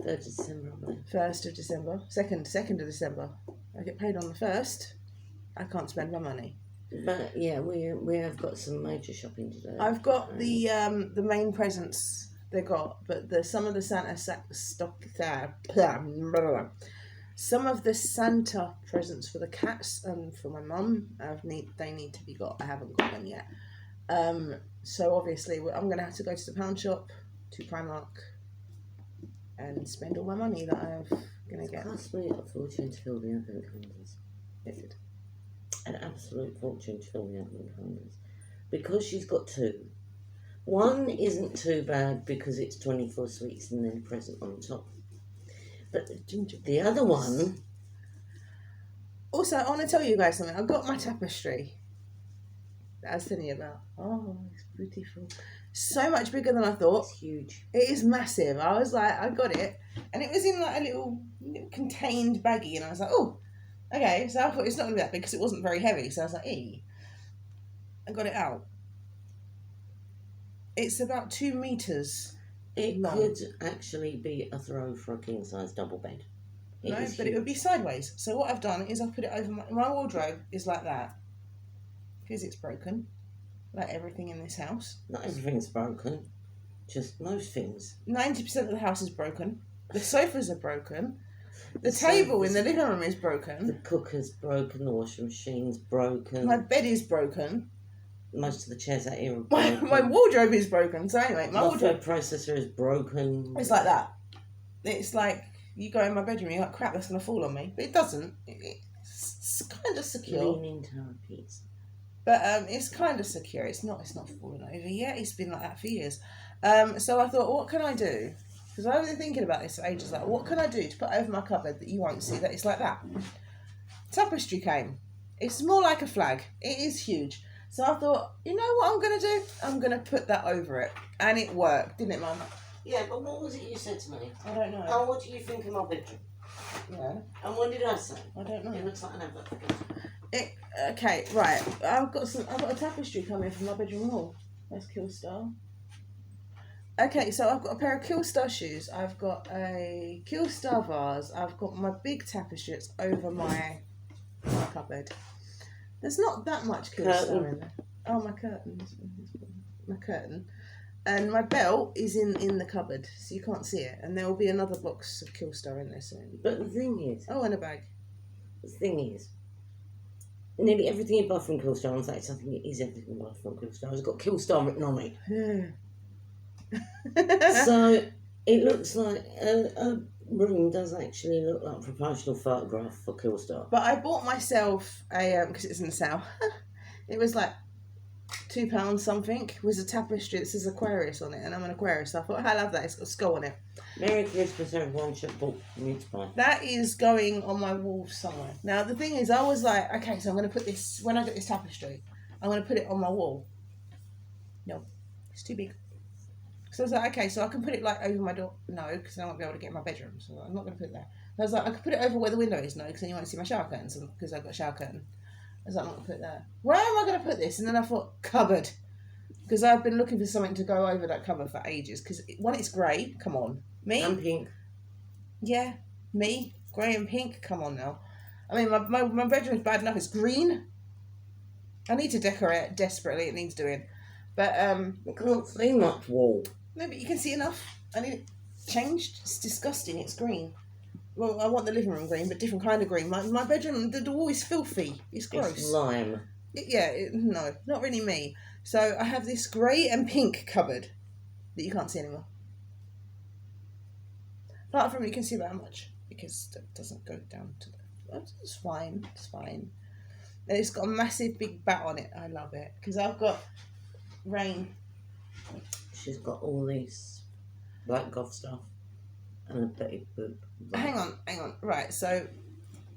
3rd of December, I believe. 1st of December, 2nd of December. I get paid on the 1st. I can't spend my money. But yeah, we have got some major shopping to do. I've got the main presents they got, but some of the Santa stock some of the Santa presents for the cats and for my mum they need to be got. I haven't got them yet. So obviously I'm gonna have to go to the pound shop, to Primark, and spend all my money that I'm gonna get. It cost me a fortune to fill the advent calendars. It did. An absolute fortune to fill the advent calendars. Because she's got two. One isn't too bad because it's 24 sweets and then a present on top. But the other one... Also, I want to tell you guys something. I got my tapestry that I was telling you about. Oh, it's beautiful. So much bigger than I thought. It's huge. It is massive. I was like, I got it. And it was in like a little contained baggie. And I was like, oh, okay. So I thought it's not going to be that big because it wasn't very heavy. So I was like, hey. I got it out. It's about 2 meters. It long. could actually be a throw for a king-size double bed. No, but it would be sideways. So what I've done is I've put it over my wardrobe is like that because it's broken, like everything in this house. Not everything's broken, just most things. 90% of the house is broken. The sofas are broken. The table in the living room is broken. The cooker's broken. The washing machine's broken. My bed is broken. Most of the chairs out here are broken. My wardrobe is broken. So anyway, my wardrobe processor is broken. It's like that. It's like you go in my bedroom, you're like, crap, that's going to fall on me. But it doesn't. It's kind of secure. Lean into our pizza. But it's kind of secure. It's not falling over yet. It's been like that for years. So I thought, what can I do? Because I've been thinking about this for ages. Like, what can I do to put over my cupboard that you won't see that it's like that? Tapestry came. It's more like a flag. It is huge. So I thought, you know what I'm going to do? I'm going to put that over it. And it worked, didn't it, Mum? Yeah, but what was it you said to me? I don't know. Oh, what do you think of my bedroom? Yeah. And what did I say? I don't know. It looks like an advert. Okay, right. I've got a tapestry coming from my bedroom wall. That's Killstar. Okay, so I've got a pair of Killstar shoes. I've got a Killstar vase. I've got my big tapestry that's over my cupboard. There's not that much Killstar in there. Oh, my curtains. My curtain. And my belt is in the cupboard, so you can't see it. And there will be another box of Killstar in there soon. But the thing is... Oh, and a bag. The thing is... Nearly everything you buy from Killstar, in fact, I think it is everything you buy from Killstar, has got Killstar written on it. Yeah. So, it looks like a room does actually look like a promotional photograph for Killstar. But I bought myself a, because it's in the sale, it was like £2 something, was a tapestry that says Aquarius on it, and I'm an Aquarius, so I thought, I love that, it's got a skull on it. Merry Christmas, everyone, should book meat pie. That is going on my wall somewhere. Now, the thing is, I was like, okay, so I'm going to put this, when I get this tapestry, I'm going to put it on my wall. No, it's too big. So I was like, okay, so I can put it like over my door. No, because I won't be able to get in my bedroom, so I'm not going to put it there. I was like, I could put it over where the window is, no, because then you won't see my shower curtains, because I've got a shower curtain. I was like, I'm not going to put it there. Where am I going to put this? And then I thought, cupboard. Because I've been looking for something to go over that cupboard for ages. Because when it's grey, come on. Me? And pink. Yeah, me. Grey and pink, come on now. I mean, my bedroom's bad enough, it's green. I need to decorate it desperately, it needs doing. But, I can't see much wall. No, but you can see enough. I need it changed. It's disgusting. It's green. Well, I want the living room green, but different kind of green. My bedroom, the wall is filthy. It's gross. It's lime. No, not really me. So I have this grey and pink cupboard that you can't see anymore. Apart from you can see that much because that doesn't go down to the... It's fine. It's fine. And it's got a massive big bat on it. I love it because I've got Rain. She's got all these black goth stuff and a Betty Boop. Hang on. Right, so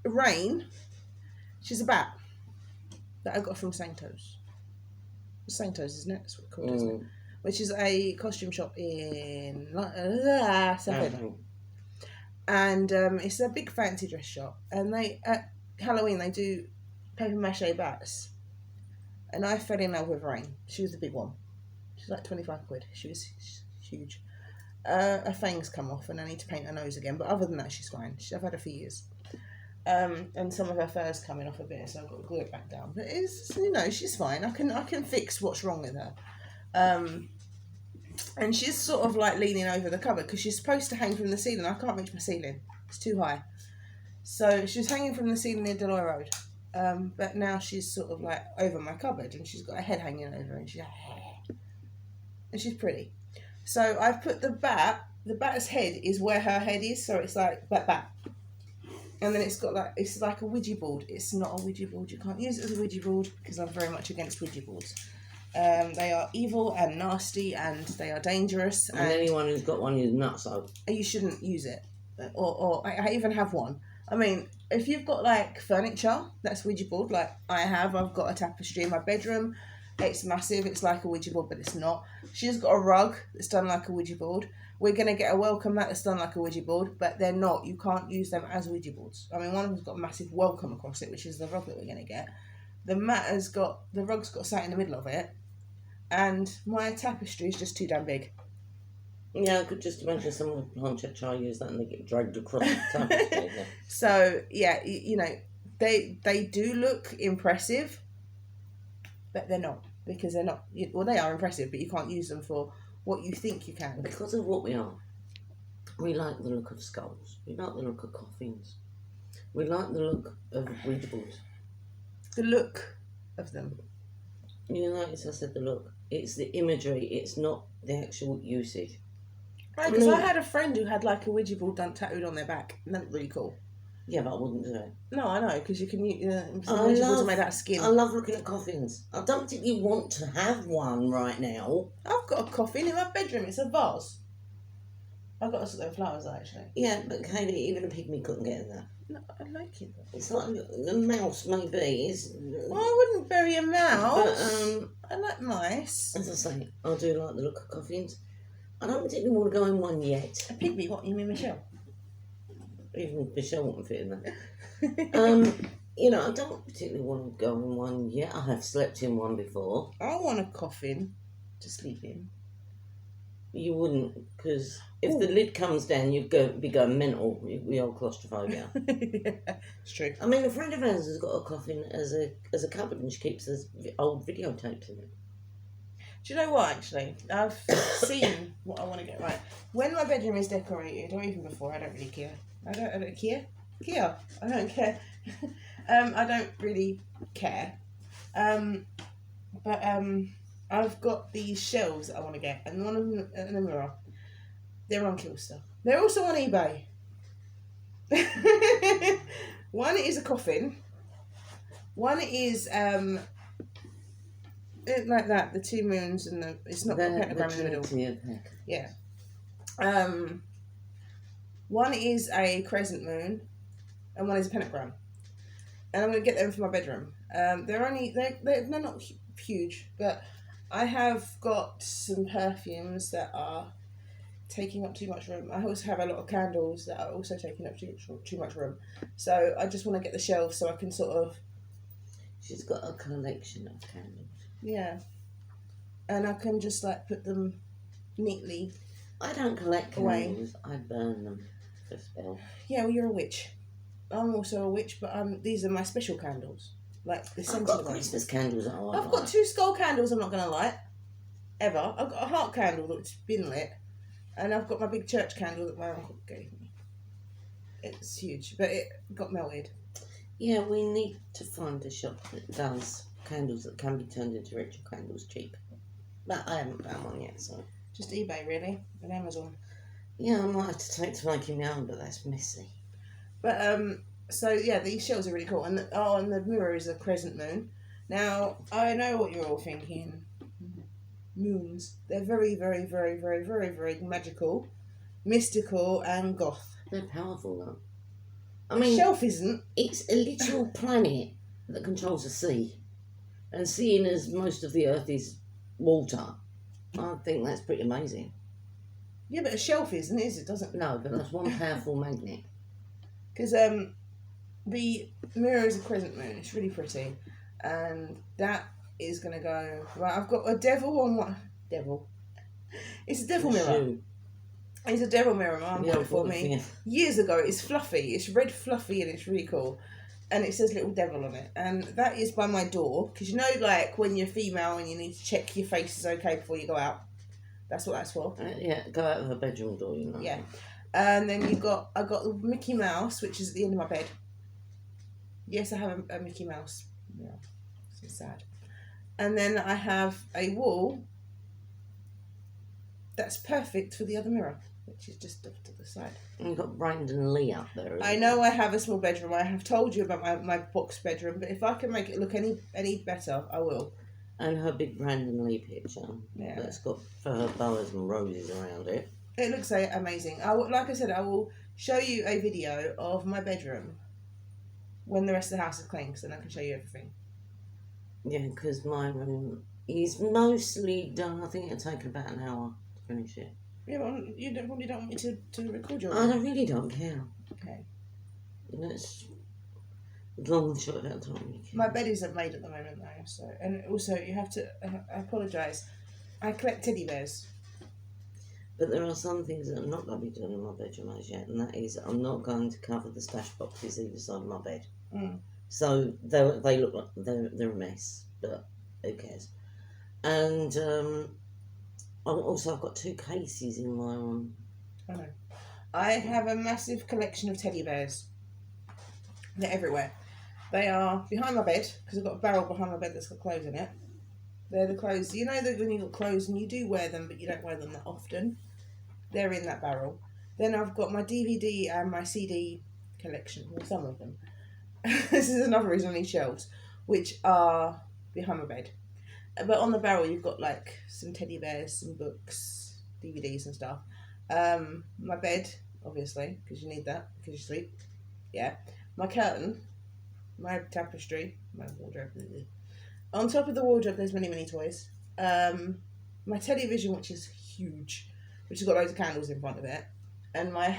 Rain, she's a bat that I got from Sanctos. Sanctos, isn't it? That's what it's called, isn't it? Which is a costume shop in Southend. And it's a big fancy dress shop. And they at Halloween they do paper mache bats. And I fell in love with Rain. She was the big one. She's like 25 quid. She was huge. Her fangs come off and I need to paint her nose again. But other than that, she's fine. I've had her for years. And some of her fur's coming off a bit, so I've got to glue it back down. But it's, you know, she's fine. I can fix what's wrong with her. And she's sort of like leaning over the cupboard because she's supposed to hang from the ceiling. I can't reach my ceiling; it's too high. So she's hanging from the ceiling near Deloy Road. But now she's sort of like over my cupboard, and she's got her head hanging over, and she's pretty. So I've put the bat's head is where her head is, so it's like bat. And then it's like a Ouija board. It's not a Ouija board. You can't use it as a Ouija board because I'm very much against Ouija boards. They are evil and nasty, and they are dangerous. And anyone who's got one is nuts. So you shouldn't use it. Or I even have one. I mean, if you've got like furniture, that's Ouija board. Like I've got a tapestry in my bedroom. It's massive. It's like a Ouija board, but it's not. She's got a rug that's done like a Ouija board. We're going to get a welcome mat that's done like a Ouija board, but they're not. You can't use them as Ouija boards. I mean, one of them's got a massive welcome across it, which is the rug that we're going to get. The rug's got sat in the middle of it, and my tapestry is just too damn big. Yeah, I could just imagine someone on Cheshire use that and they get dragged across the tapestry. Yeah. So, yeah, you know, they do look impressive, but they're not, because they're not, well, they are impressive, but you can't use them for what you think you can. Because of what we are, we like the look of skulls. We like the look of coffins. We like the look of Ouija boards. The look of them. You notice I said the look. It's the imagery. It's not the actual usage. Right, because I had a friend who had like a Ouija board tattooed on their back, and that's really cool. Yeah, but I wouldn't do it. No, I know, because you can use Ouija boards are made out of skin. I love looking at coffins. I don't particularly want to have one right now. I've got a coffin in my bedroom. It's a vase. I've got some flowers actually. Yeah, but Kaylee, even a pygmy couldn't get in that. No, I like it. It's like a mouse, maybe. Well, I wouldn't bury a mouse. But, I like mice. as I say, I do like the look of coffins. I don't particularly want to go in one yet. A pygmy? What, you mean Michelle? Even Michelle wouldn't fit in that. You know, I don't particularly want to go in one yet. I have slept in one before. I want a coffin to sleep in. You wouldn't, because if the lid comes down, you'd be going mental with your claustrophobia. Yeah, it's true. I mean, a friend of ours has got a coffin as a cupboard, and she keeps his old videotapes in it. Do you know what, actually? I've seen what I want to get right. When my bedroom is decorated, or even before, I don't really care. I don't care. I don't care. I don't really care. But I've got these shelves that I want to get, and one of them in the mirror. They're on Killstar. They're also on eBay. One is a coffin. One is like that, the two moons and it's not got a pentagram in the middle. Yeah. One is a crescent moon, and one is a pentagram. And I'm going to get them for my bedroom. They're not huge, but I have got some perfumes that are taking up too much room. I also have a lot of candles that are also taking up too much room. So I just want to get the shelf so I can sort of... She's got a collection of candles. Yeah. And I can just like put them neatly. I don't collect candles. Away. I burn them for spell. Yeah, well, you're a witch. I'm also a witch, but these are my special candles. Like the scented I've got ones. Christmas candles that I like. I've got 2 skull candles I'm not going to light. Ever. I've got a heart candle that's been lit. And I've got my big church candle that my uncle gave me. It's huge, but it got melted. Yeah, we need to find a shop that does candles that can be turned into ritual candles cheap. But I haven't found one yet, so... Just eBay, really, and Amazon. Yeah, I might have to take to making my own, but that's messy. But, so, yeah, these shells are really cool. And the mirror is a crescent moon. Now, I know what you're all thinking. Moons. They're very, very, very, very, very, very magical, mystical, and goth. They're powerful, though. I mean, shelf isn't. It's a literal planet that controls the sea. And seeing as most of the Earth is water, I think that's pretty amazing. Yeah, but a shelf isn't, is it? Doesn't. No, but that's one powerful magnet. Because the mirror is a crescent moon. It's really pretty, and that is going to go right. I've got a devil on one. Devil. It's a devil mirror. It's a devil mirror. My mum bought it for me Yeah. years ago. It's fluffy. It's red fluffy and it's really cool. And it says little devil on it. And that is by my door. Because you know, like, when you're female and you need to check your face is okay before you go out. That's what that's for. Yeah, go out of the bedroom door, you know. Yeah. And then I got the Mickey Mouse, which is at the end of my bed. Yes, I have a Mickey Mouse. Yeah. It's sad. And then I have a wall that's perfect for the other mirror, which is just off to the side. And you've got Brandon Lee up there. I know I have a small bedroom. I have told you about my box bedroom, but if I can make it look any better, I will. And her big Brandon Lee picture. Yeah. That's got her boas and roses around it. It looks amazing. Like I said, I will show you a video of my bedroom when the rest of the house is clean, so then I can show you everything. Yeah, because my room is mostly done. I think it'll take about an hour to finish it. Yeah, but you probably don't want me to record your I really don't care. Okay. That's long shot that time. My bed isn't made at the moment though, so, and also you have to. I apologise. I collect teddy bears. But there are some things that I'm not going to be doing in my bedroom as yet, and that is I'm not going to cover the stash boxes either side of my bed. Mm. So they look like they're a mess, but who cares? And I've got 2 cases in my room. I know. I have a massive collection of teddy bears. They're everywhere. They are behind my bed, because I've got a barrel behind my bed that's got clothes in it. They're the clothes. You know that when you've got clothes and you do wear them, but you don't wear them that often? They're in that barrel. Then I've got my DVD and my CD collection, or some of them. This is another reason I need shelves, which are behind my bed. But on the barrel, you've got like some teddy bears, some books, DVDs and stuff. My bed, obviously, because you need that, because you sleep. Yeah. My curtain, my tapestry, my wardrobe. On top of the wardrobe, there's many, many toys. My television, which is huge, which has got loads of candles in front of it. And my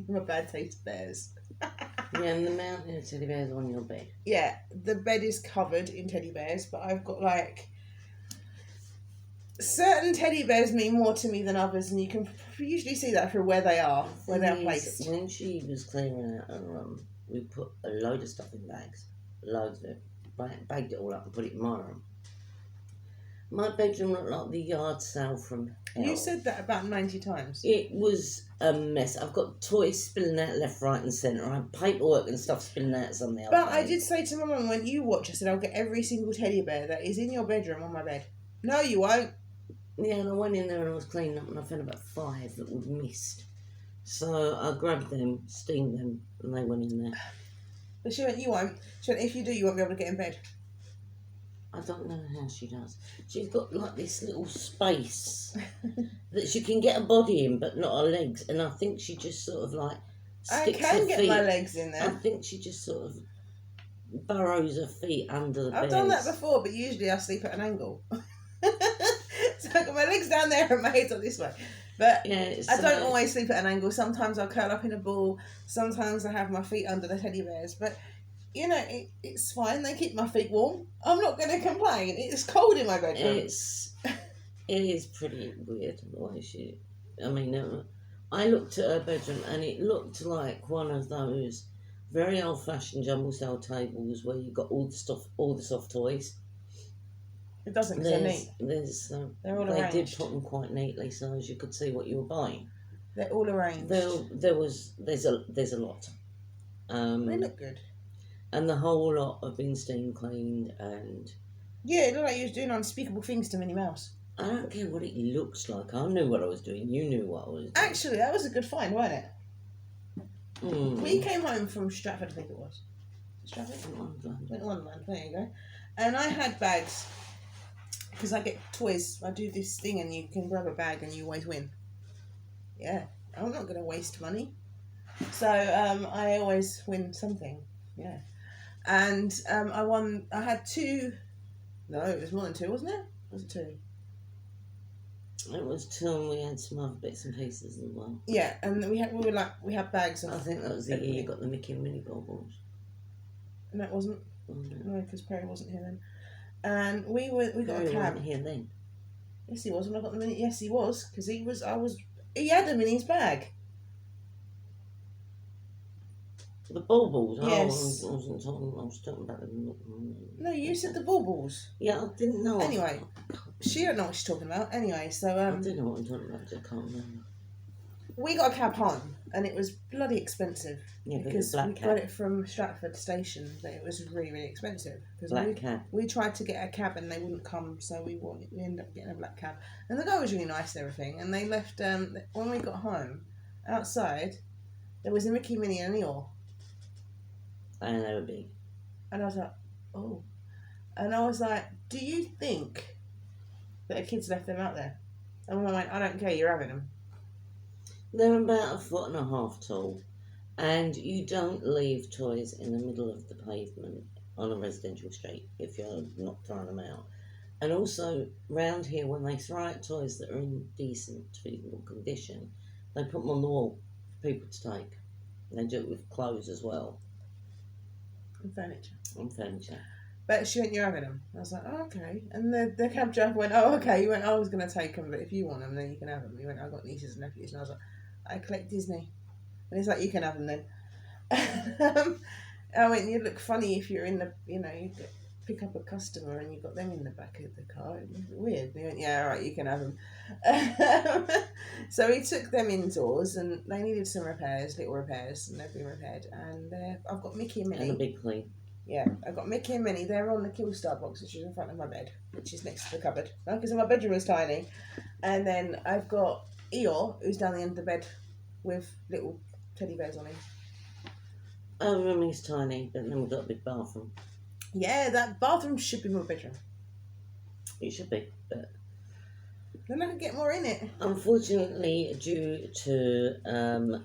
bad taste bears. Yeah, and the mountain of teddy bears on your bed. Yeah, the bed is covered in teddy bears, but I've got like... Certain teddy bears mean more to me than others, and you can usually see that through where they are, where they're placed. When she was clearing out her room, we put a load of stuff in bags. Loads of it. Bagged it all up and put it in my room. My bedroom looked like the yard sale from hell. You said that about 90 times. It was a mess. I've got toys spilling out left, right and centre. I have paperwork and stuff spilling out some the other But day. I did say to my mum, when you watch, I said, I'll get every single teddy bear that is in your bedroom on my bed. No, you won't. Yeah, and I went in there and I was cleaning up and I found about 5 that were missed. So I grabbed them, steamed them, and they went in there. But she went, you won't. She went, if you do, you won't be able to get in bed. I don't know how she does. She's got like this little space that she can get her body in, but not her legs. And I think she just sort of like sticks I can her get feet. my legs in there. I think she just sort of burrows her feet under the bed. I've done that before, but usually I sleep at an angle. So I got my legs down there and my head's on this way. But yeah, I don't always sleep at an angle. Sometimes I'll curl up in a ball. Sometimes I have my feet under the teddy bears. But, you know, it's fine. They keep my feet warm. I'm not going to complain. It's cold in my bedroom. It is pretty weird the way she... I mean, I looked at her bedroom and it looked like one of those very old-fashioned jumble cell tables where you got all the soft toys. It doesn't, because they're neat. They're all they arranged. did put them quite neatly so as you could see what you were buying. They're all arranged. There's a lot. They look good. And the whole lot have been steam cleaned and... Yeah, it looked like you was doing unspeakable things to Minnie Mouse. I don't care what it looks like. I knew what I was doing. You knew what I was doing. Actually, that was a good find, wasn't it? Mm. We came home from Stratford, I think it was. Stratford? Wonderland, there you go. And I had bags, because I get toys. I do this thing and you can grab a bag and you always win. Yeah, I'm not going to waste money. So I always win something. Yeah. And I had 2, no, it was more than 2, wasn't it? Was it 2? It was 2 and we had some other bits and pieces as well. Yeah, and we had bags. I think that was the year you got the Mickey and Minnie baubles. And that wasn't. Oh, no, because Perry wasn't here then. And we got Perry a cab. wasn't here then. Yes, he was when I got the Minnie. Yes, he was, because I was He had them in his bag. The baubles. Yes. Oh, I was talking about them. No, you said the baubles. Yeah, I didn't know. Anyway, she don't know what she's talking about. Anyway, so I do know what I'm talking about. I just can't remember. we got a cab home, and it was bloody expensive. Yeah, because black we cab. got it from Stratford Station, but it was really, really expensive. Black cab. We tried to get a cab and they wouldn't come, so we ended up getting a black cab. And the guy was really nice and everything. And they left when we got home. Outside, there was a Mickey, Minnie, and an Eeyore. And they were big. And I was like, oh. And I was like, do you think that a kid's left them out there? And Mum went, I don't care, you're having them. They're about 1.5 feet tall, and you don't leave toys in the middle of the pavement on a residential street if you're not throwing them out. And also, round here, when they throw out toys that are in decent, reasonable condition, they put them on the wall for people to take. And they do it with clothes as well. And furniture. And furniture. But she went, you're having them. I was like, oh, okay. And the cab driver went, oh, okay. He went, I was going to take them, but if you want them, then you can have them. He went, I've got nieces and nephews. And I was like, I collect Disney. And he's like, you can have them then. I went, you'd look funny if you're in the, you pick up a customer and you've got them in the back of the car. It was weird. And he went, yeah, all right, you can have them. So he took them indoors and they needed some repairs, little repairs, and they've been repaired. And I've got Mickey and Minnie. And a big clean. Yeah, I've got Mickey and Minnie. They're on the Killstar box, which is in front of my bed, which is next to the cupboard. Because my bedroom is tiny. And then I've got Eeyore, who's down the end of the bed with little teddy bears on him. Our room is tiny, but then we've got a big bathroom. Yeah, that bathroom should be my bedroom. It should be, but then I can get more in it. Unfortunately, due to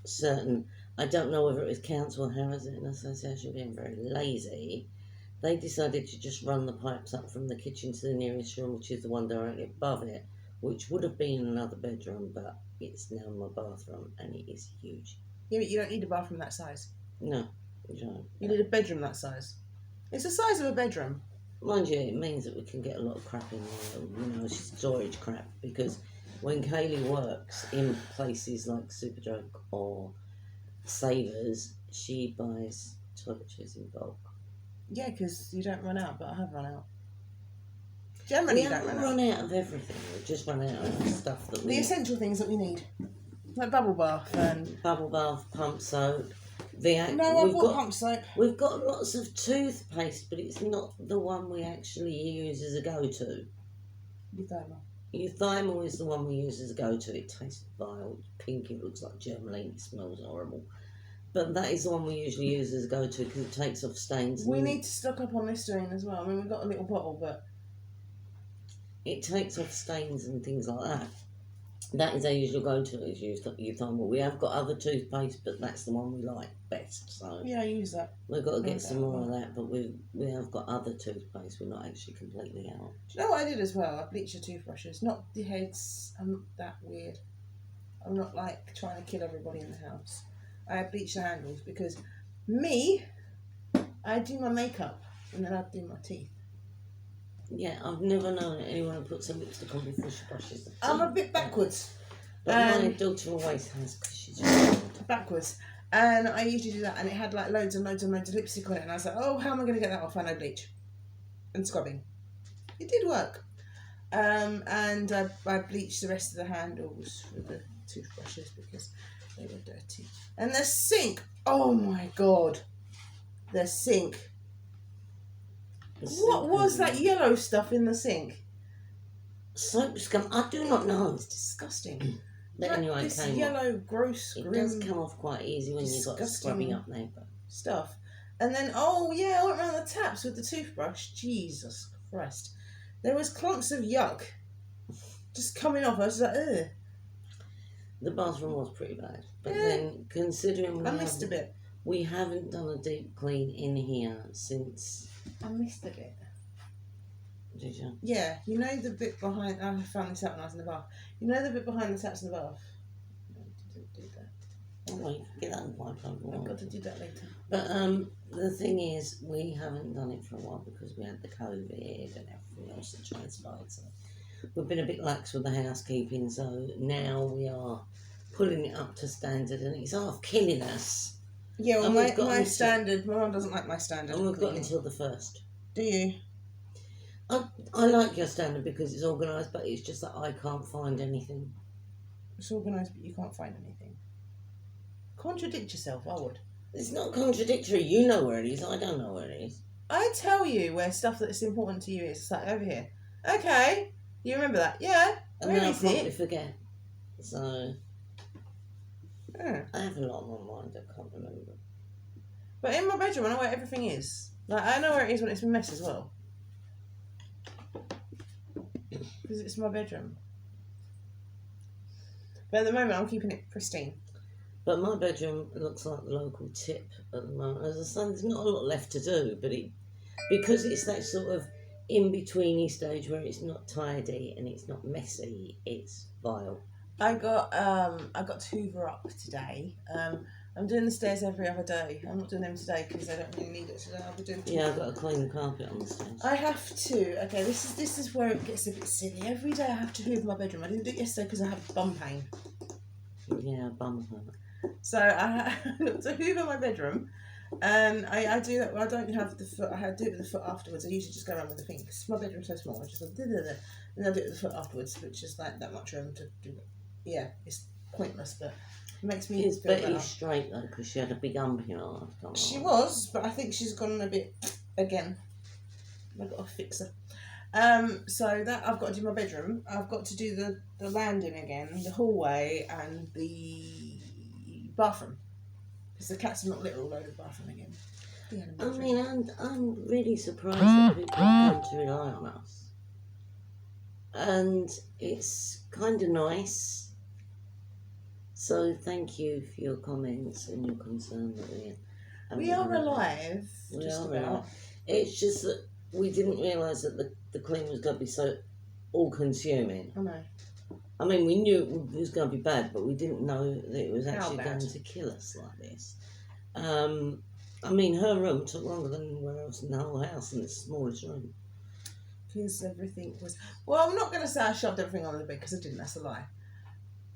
certain, I don't know whether it was council or housing association being very lazy, they decided to just run the pipes up from the kitchen to the nearest room, which is the one directly above it, which would have been another bedroom, but it's now my bathroom, and it is huge. Yeah, but you don't need a bathroom that size. No, you don't. You need a bedroom that size. It's the size of a bedroom. Mind you, it means that we can get a lot of crap in there, storage crap, because when Kaylee works in places like Superdrug or Savers, she buys toiletries in bulk. Yeah, because you don't run out, but I have run out. Generally, We you don't haven't run run out of everything, we've just run out of stuff that The essential things that we need. Like bubble bath and... Bubble bath, pump soap. I've got pump soap. We've got lots of toothpaste, but it's not the one we actually use as a go-to. Euthymal is the one we use as a go-to. It tastes vile, it's pink, it looks like germaline, it smells horrible. But that is the one we usually use as a go-to because it takes off stains. We need to stock up on Listerine as well. I mean, we've got a little bottle, but... It takes off stains and things like that. That is our usual go-to, is Euthymal. We have got other toothpaste, but that's the one we like best. So yeah, I use that. We've got to get some more of that, but we have got other toothpaste. We're not actually completely out. Do you know what I did as well? I bleached the toothbrushes, not the heads. I'm not that weird. I'm not like trying to kill everybody in the house. I bleached the handles because I do my makeup and then I do my teeth. Yeah, I've never known anyone who puts some lipstick on before she brushes them. I'm a bit backwards. But my daughter always has because she's old. Backwards. And I usually do that, and it had like loads and loads and loads of lipstick on it, and I was like, oh, how am I going to get that off? I know bleach and scrubbing. It did work. And I bleached the rest of the handles with the toothbrushes because they were dirty. And the sink, oh my God, the sink. What was that yellow stuff in the sink? Soap scum. I do not know. It's disgusting. But anyway, this yellow, gross, it grim, does come off quite easy when you've got scrubbing up there. But stuff. And then, I went around the taps with the toothbrush. Jesus Christ. There was clumps of yuck just coming off. I was like, ugh. The bathroom was pretty bad. But then, considering I missed a bit. We haven't done a deep clean in here since... I missed a bit. Did you? Yeah, you know the bit behind... I found this out when I was in the bath. You know the bit behind the taps in the bath? No, I didn't do that. Oh, well, you can get that in quite a I've got to do that later. But the thing is, we haven't done it for a while because we had the COVID and everything else that transpired. So we've been a bit lax with the housekeeping, so now we are pulling it up to standard, and it's half killing us. Yeah, well, And we've got my until- standard, my mum doesn't like my standard. And we've got cleaning. until the 1st. Do you? I like your standard because it's organised, but it's just that I can't find anything. It's organised, but you can't find anything. Contradict yourself, I would. It's not contradictory. You know where it is. I don't know where it is. I tell you where stuff that's important to you is. It's like over here. Okay, you remember that? Yeah. And Where then I is promptly it? forget. So Yeah. I have a lot on my mind. I can't remember. But in my bedroom, I know where everything is. Like I know where it is when it's been messed as well. Because it's my bedroom. But at the moment, I'm keeping it pristine. But my bedroom looks like the local tip at the moment. As I say, there's not a lot left to do, but because it's that sort of in-betweeny stage where it's not tidy and it's not messy, it's vile. I got to hoover up today. I'm doing the stairs every other day. I'm not doing them today because I don't really need it today. I'll be doing. Yeah, I've got to clean the carpet on the stairs. I have to. Okay, this is where it gets a bit silly. Every day I have to hoover my bedroom. I didn't do it yesterday because I have bum pain. Yeah, bum hurt. So I got to hoover my bedroom, and I do that. I don't have the foot. I do it with the foot afterwards. I usually just go around with the feet because my bedroom's so small. I just go and I do it with the foot afterwards, which is like that much room to do it. Yeah, it's pointless, but it makes me It's feel better. Betty's straight though because she had a big ump in her last time. She was, but I think she's gone a bit again. I've got to fix her. So that I've got to do my bedroom. I've got to do the landing again, the hallway, and the bathroom. Because the cats are not little all over the bathroom again. I mean, I'm really surprised that people have come to rely on us. And it's kind of nice. So thank you for your comments and your concern that we are alive. We just are about. alive. It's just that we didn't realise that the clean was going to be so all-consuming. I know. I mean, we knew it was going to be bad, but we didn't know that it was actually bad? going to kill us like this. I mean, her room took longer than anywhere else in the whole house, and it's the smallest room. Because everything was... Well, I'm not going to say I shoved everything under the bed, because I didn't, that's a lie.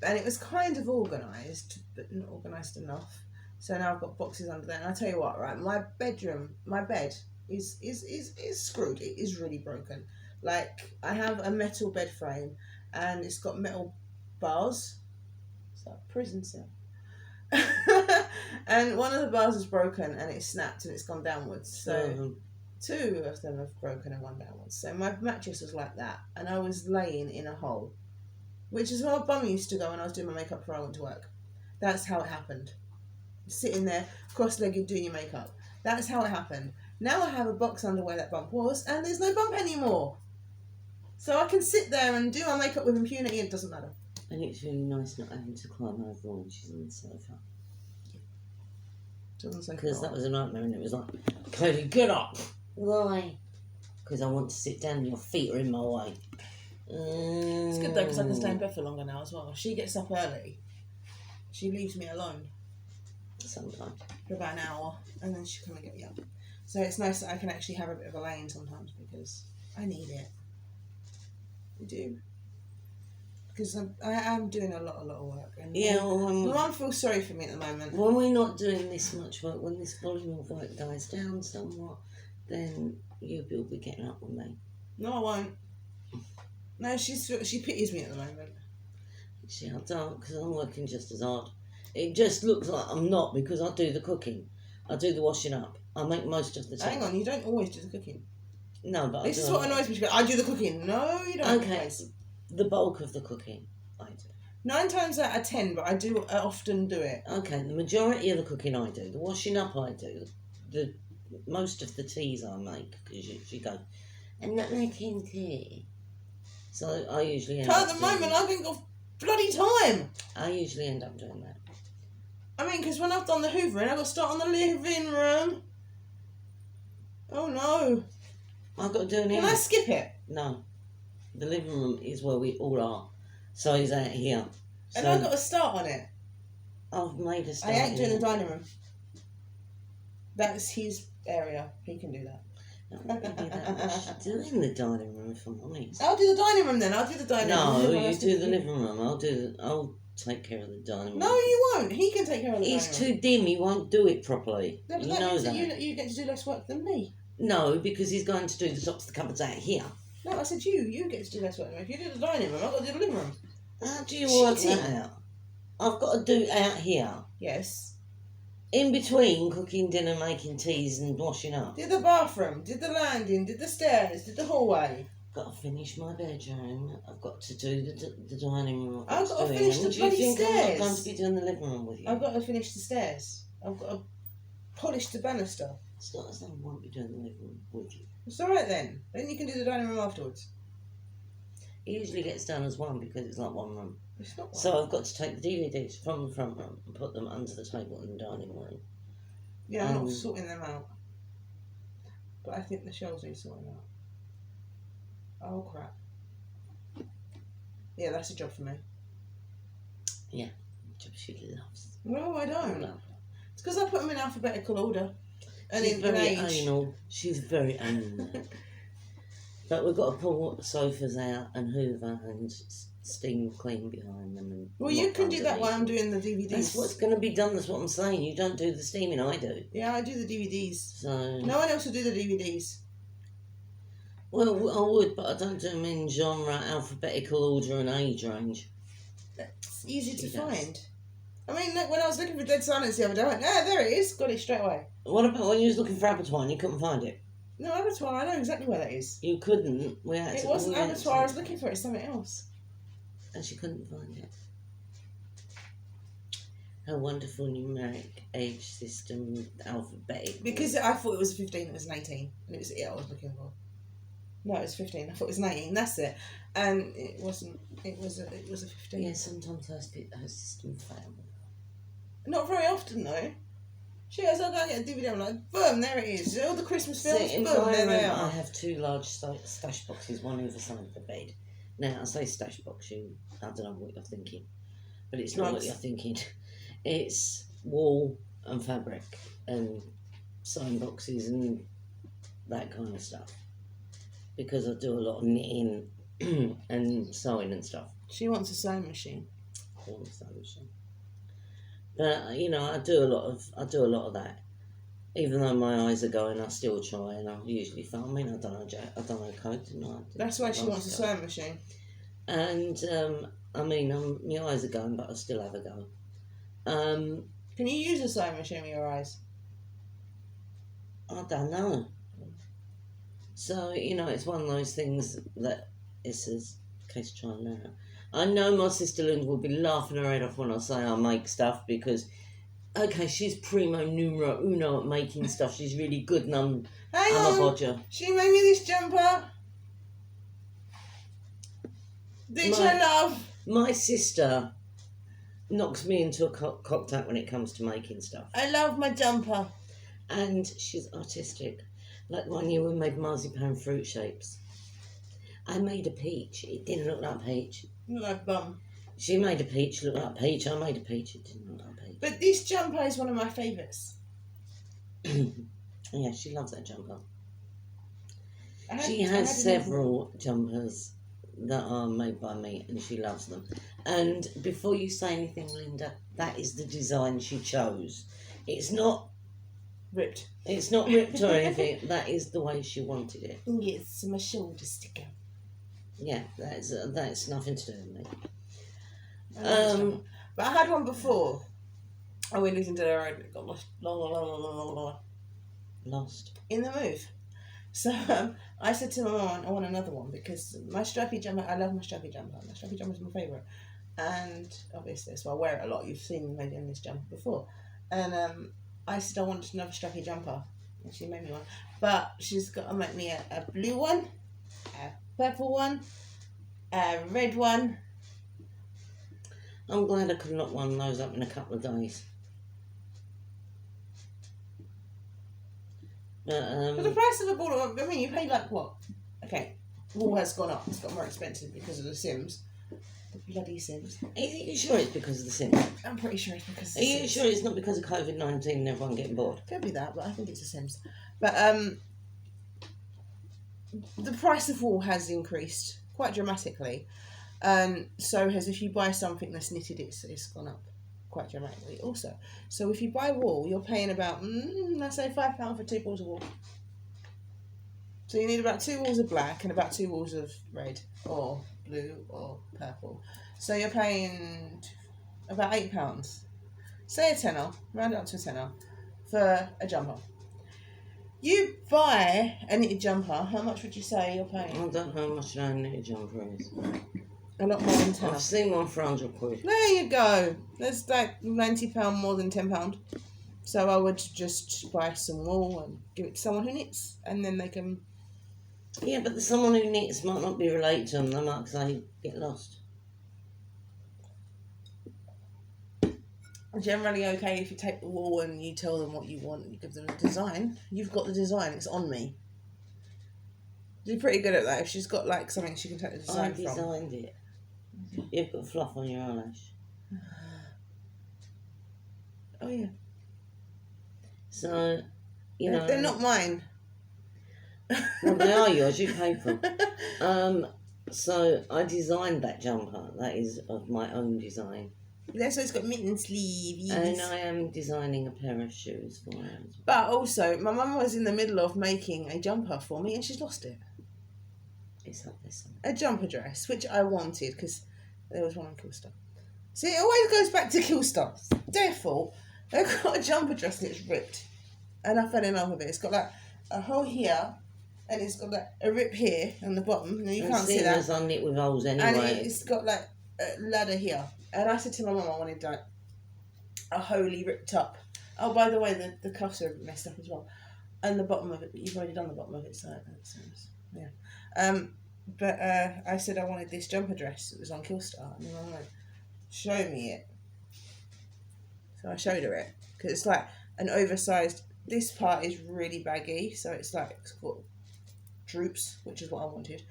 And it was kind of organised, but not organised enough. So now I've got boxes under there. And I tell you what, right, my bed is screwed. It is really broken. Like, I have a metal bed frame, and it's got metal bars. It's like a prison cell. And one of the bars is broken, and it's snapped, and it's gone downwards. So... Two of them have broken and one downwards. So my mattress was like that, and I was laying in a hole, which is where my bum used to go when I was doing my makeup before I went to work. That's how it happened. Sitting there, cross-legged, doing your makeup. That's how it happened. Now I have a box under where that bump was, and there's no bump anymore. So I can sit there and do my makeup with impunity, and it doesn't matter. And it's really nice not having to climb over when she's on the sofa. Because that was a nightmare, and it was like, Katie, get up! Why? Because I want to sit down and your feet are in my way. It's good though because I can stay in bed for longer now as well. She gets up early. She leaves me alone. Sometimes. For about an hour, and then she'll come and get me up. So it's nice that I can actually have a bit of a lay-in sometimes because I need it. I do. Because I am doing a lot of work. And yeah, my mum feels sorry for me at the moment. When we're not doing this much work, when this volume of work dies down somewhat, then you'll be getting up with me. No, I won't. No, she pities me at the moment. See, I don't, because I'm working just as hard. It just looks like I'm not because I do the cooking. I do the washing up. I make most of the time. Hang on, you don't always do the cooking. No, but this is what annoys me. She goes, I do the cooking. No, you don't. Okay, the bulk of the cooking I do. 9 times out of 10, but I often do it. Okay, the majority of the cooking I do. The washing up I do. The most of the teas I make, because she goes, I'm not making tea. So I usually end up at the moment, I haven't got bloody time. I usually end up doing that. I mean, because when I've done the hoovering, I've got to start on the living room. Oh no. I've got to do an Can I skip it? No. The living room is where we all are. So he's out here. And I've got to start on it. I've made a start. I ain't doing the dining room. That's his area. He can do that. Not going to be that much to do in the dining room, if I'm honest. I'll do the dining room then. I'll do the dining room. No, you do the living room. I'll take care of the dining room. No, you won't. He can take care of the dining room. He's too dim. He won't do it properly. No, but you that know means that. you get to do less work than me. No, because he's going to do the tops of the cupboards out here. No, I said you. You get to do less work than me. If you do the dining room, I've got to do the living room. How do you work that out? I've got to do it out here. Yes. In between cooking dinner, making teas and washing up. Did the bathroom, did the landing, did the stairs, did the hallway. Got to finish my bedroom. I've got to do the dining room. I've got to finish the bloody stairs. Do you think I'm not going stairs. to be doing the living room with you? I've got to finish the stairs. I've got to polish the banister. It's not as though I won't be doing the living room with you. It's alright then. Then you can do the dining room afterwards. It usually gets done as one because it's like one room. It's not one. So I've got to take the DVDs from the front room and put them under the table in the dining room. Yeah, I'm not sorting them out. But I think the shelves need sorting out. Oh crap. Yeah, that's a job for me. Yeah, job she loves. No, I don't. Love. It's because I put them in alphabetical order. And She's in very age. anal. She's very anal. But we've got to pull the sofas out and hoover and steam clean behind them. And Well, you can do that while I'm doing the DVDs. That's what's going to be done. That's what I'm saying. You don't do the steaming, I do. Yeah, I do the DVDs. So No one else will do the DVDs. well, I would, but I don't do them in genre, alphabetical order, and age range. It's easy to She does. find. I mean, look, when I was looking for Dead Silence the other day, I went, there it is. Got it straight away. What about when you was looking for Abattoir and you couldn't find it? No, Abattoir, I know exactly where that is. You couldn't. It wasn't Abattoir, I was looking for it, it's something else. And she couldn't find it. Her wonderful numeric age system, alphabetic. Because I thought it was a 15, it was an 18. And it was it I was looking for. No, it was 15. I thought it was an 18, that's it. And it wasn't, it was a 15. Yeah, sometimes her system fails. Not very often, though. She goes, I'll go and get a DVD. I'm like, boom, there it is. All the Christmas films, See, in boom, my there they room, are. I have two large stash boxes, one either side of the bed. Now, I say stash box, I don't know what you're thinking. But it's not what Drugs. you're thinking. It's wall and fabric and sewing boxes and that kind of stuff. Because I do a lot of knitting and sewing and stuff. She wants a sewing machine. All the sewing machine. But you know, I do a lot of that. Even though my eyes are going, I still try, and I usually film. I mean, I don't know code, didn't I? That's why she wants a sewing machine. And I mean, my eyes are going, but I still have a go. Can you use a sewing machine with your eyes? I don't know. So you know, it's one of those things that it's a case of trial and error. I know my sister Linda will be laughing her head off when I say I make stuff because, okay, she's primo numero uno at making stuff. She's really good and I'm a bodger. She made me this jumper. Did you love? My sister knocks me into a cocktail when it comes to making stuff. I love my jumper. And she's artistic. Like one year we made marzipan fruit shapes. I made a peach. It didn't look like peach. You look like bum. She made a peach look like peach. I made a peach. It didn't look like peach. But this jumper is one of my favourites. Yeah, she loves that jumper. She I has had several jumpers that are made by me and she loves them. And before you say anything, Linda, that is the design she chose. It's not ripped. It's not ripped or anything. That is the way she wanted it. Yes, my shoulder sticker. Yeah, that's nothing to do with me. But I had one before. I went into the road and it got lost. Lost. In the move. So I said to my mum, I want another one because my strappy jumper, I love my strappy jumper. My strappy jumper is my favourite. And obviously, that's why I wear it a lot. You've seen me maybe in this jumper before. And I said I wanted another strappy jumper. And she made me one. But she's got to make me a blue one, a purple one, a red one. I'm glad I could knock one of those up in a couple of days. But, But the price of a ball of, I mean, you pay like what? Okay, wool has gone up. It's got more expensive because of the Sims. The bloody Sims. Are you sure it's because of the Sims? I'm pretty sure it's because of Are the you Sims. sure it's not because of COVID-19 and everyone getting bored? Could be that, but I think it's the Sims. But the price of wool has increased quite dramatically. And so has if you buy something that's knitted, it's gone up quite dramatically also. So if you buy wool, you're paying about, let's say £5 for 2 balls of wool. So you need about 2 walls of black and about 2 walls of red or blue or purple. So you're paying about £8. Say a tenner, round it up to a tenner, for a jumper. You buy a knitted jumper, how much would you say you're paying? I don't know how much a knitted jumper is. A lot more than £10. I've seen one for £100. There you go. That's like £90 more than £10. So I would just buy some wool and give it to someone who knits, and then they can. Yeah, but someone who knits might not be related to them. They might say get lost. Generally okay if you take the wool and you tell them what you want and you give them the design. You've got the design, it's on me. You're pretty good at that. If she's got like something she can take the design from. I designed it. You've got fluff on your eyelash. Oh yeah. So, you know. They're not mine. Well, they are yours, you pay for them. So I designed that jumper. That is of my own design. That's why it's got mitten sleeves. And I am designing a pair of shoes for her. But also, my mum was in the middle of making a jumper for me and she's lost it. It's up there somewhere. A jumper dress, which I wanted because there was one on Killstar. See, it always goes back to Killstar. It's their fault. They've got a jumper dress and it's ripped. And I fell in love with it. It's got like a hole here and it's got like a rip here on the bottom. And you can't see that. As I knit with holes anyway. And it's got like a ladder here. And I said to my mum I wanted like a wholly ripped up. Oh, by the way, the cuffs are messed up as well. And the bottom of it, but you've already done the bottom of it, so yeah. But I said I wanted this jumper dress. It was on Killstar. And my mum went, show me it. So I showed her it. Because it's like an oversized, this part is really baggy, so it's like, it's got droops, which is what I wanted.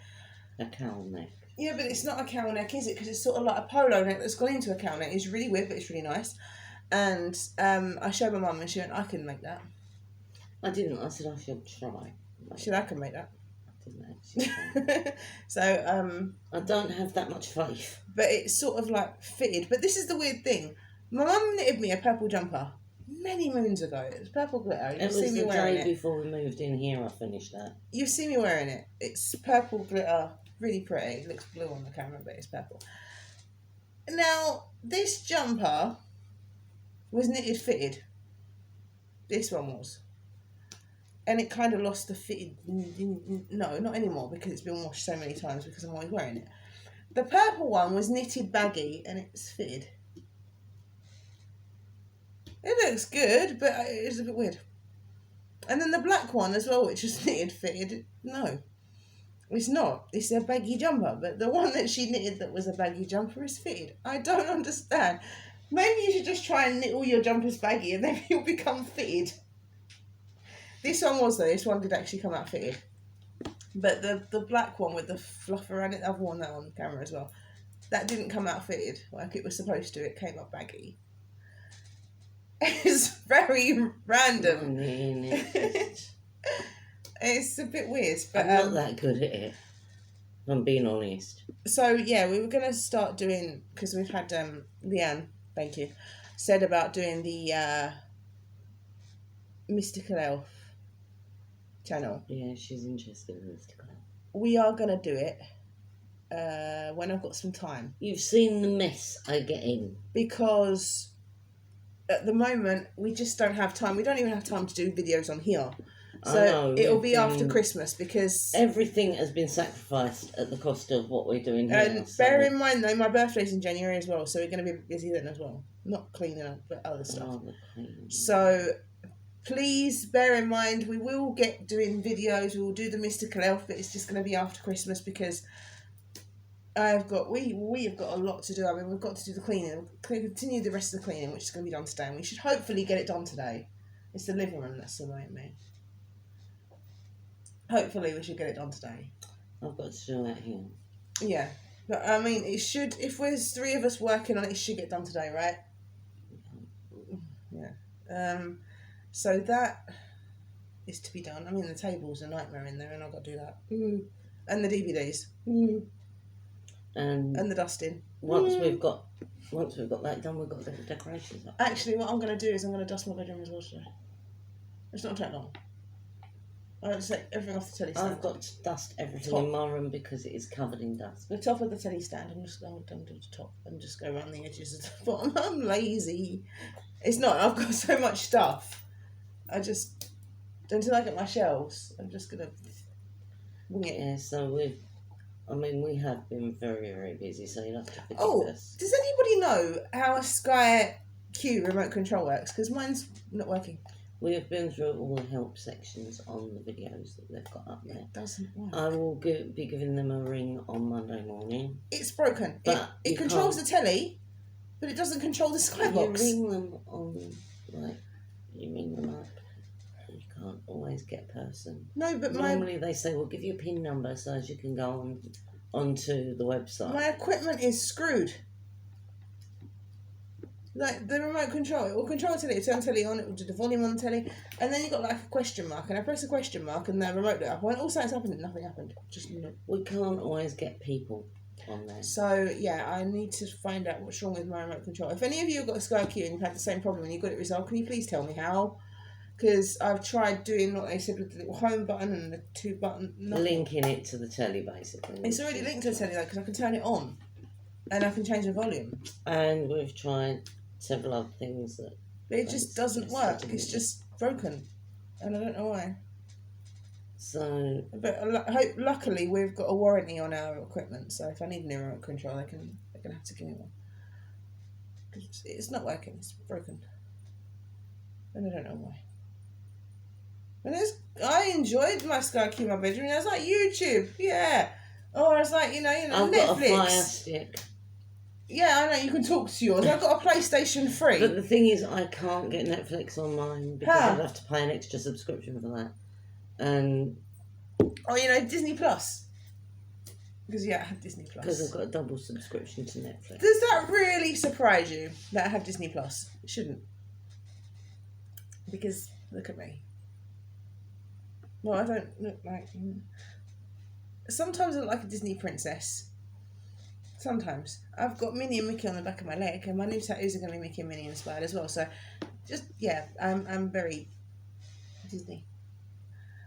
A cowl neck. Yeah, but it's not a cowl neck, is it? Because it's sort of like a polo neck that's gone into a cowl neck. It's really weird, but it's really nice. And I showed my mum and she went, I can make that. I didn't. I said I should try. I can make that. I didn't actually try. So, I don't have that much faith. But it's sort of like fitted. But this is the weird thing. My mum knitted me a purple jumper many moons ago. It was purple glitter. It was the day before we moved in here I finished that. You've seen me wearing it. It's purple glitter. Really pretty. It looks blue on the camera, but it's purple. Now, this jumper was knitted fitted. This one was. And it kind of lost the fitted. No, not anymore because it's been washed so many times because I'm always wearing it. The purple one was knitted baggy and it's fitted. It looks good, but it's a bit weird. And then the black one as well, which is knitted fitted. No. It's not. It's a baggy jumper, but the one that she knitted that was a baggy jumper is fitted. I don't understand. Maybe you should just try and knit all your jumpers baggy and then you'll become fitted. This one was though. This one did actually come out fitted. But the black one with the fluff around it, I've worn that on camera as well. That didn't come out fitted like it was supposed to. It came up baggy. It's very random. It's a bit weird, but I'm not that good at it, if I'm being honest. So yeah, we were gonna start doing, because we've had Leanne, thank you, said about doing the Mystical Elf channel. Yeah, she's interested in Mystical Elf. We are gonna do it when I've got some time. You've seen the mess I get in. Because at the moment we just don't have time. We don't even have time to do videos on here. So it'll be after Christmas because everything has been sacrificed at the cost of what we're doing here. And bear in mind though, my birthday's in January as well, so we're going to be busy then as well. Not cleaning up, but other stuff. So please bear in mind, we will get doing videos. We will do the Mystical Elf, but it's just going to be after Christmas because we have got a lot to do. I mean, we've got to do the cleaning, continue the rest of the cleaning, which is going to be done today, and we should hopefully get it done today. It's the living room that's annoying me. Hopefully we should get it done today. I've got to do that here. Yeah. But I mean, it should, if there's 3 of us working on it, it should get done today, right? Yeah. So that, is to be done. I mean, the table's a nightmare in there, and I've got to do that. And the DVDs. And the dusting. Once we've got that done, we've got to get the decorations up. Actually, what I'm going to do is I'm going to dust my bedroom as well today. It's not take long. I'll just take everything off the telly stand. I've got to dust everything in my room because it is covered in dust. The top of the telly stand, I'm just going to do the top and just go around the edges of the bottom. I'm lazy. It's not. I've got so much stuff. Until I get my shelves, I'm just going to wing it. Yeah, so we have been very, very busy, so you'll have to forgive us. Does anybody know how a Sky Q remote control works? Because mine's not working. We have been through all the help sections on the videos that they've got up there. It doesn't work. I will be giving them a ring on Monday morning. It's broken. But it controls the telly, but it doesn't control the Skybox. You ring them up. You can't always get a person. No, but normally they say we'll give you a PIN number so as you can go onto the website. My equipment is screwed. Like the remote control, it will control the telly, it will turn the telly on, it will do the volume on the telly, and then you've got like a question mark, and I press a question mark and the remote lit up. When all signs happened, nothing happened. We can't always get people on there. So yeah, I need to find out what's wrong with my remote control. If any of you have got a Sky Q and you've had the same problem and you've got it resolved, can you please tell me how? Because I've tried doing what they said with the little home button and the 2 button. Linking it to the telly, basically. It's already linked to the telly though, because I can turn it on, and I can change the volume. And we've tried several other things that. But it just doesn't work. It's just broken, and I don't know why. So. But luckily we've got a warranty on our equipment, so if I need a new remote control, they're gonna have to give me one. Because it's not working. It's broken, and I don't know why. And I enjoyed my Sky Q in my bedroom. I was like, YouTube, yeah. Or I was like, I've Netflix. Got a Fire Stick. Yeah, I know, you can talk to yours. I've got a PlayStation 3. But the thing is, I can't get Netflix on mine because I'd have to pay an extra subscription for that. And Disney Plus. Because, I have Disney Plus. Because I've got a double subscription to Netflix. Does that really surprise you that I have Disney Plus? It shouldn't. Because, look at me. Well, I don't look like... Sometimes I look like a Disney princess. Sometimes. I've got Minnie and Mickey on the back of my leg, and my new tattoos are going to be Mickey and Minnie inspired as well. So, I'm very Disney.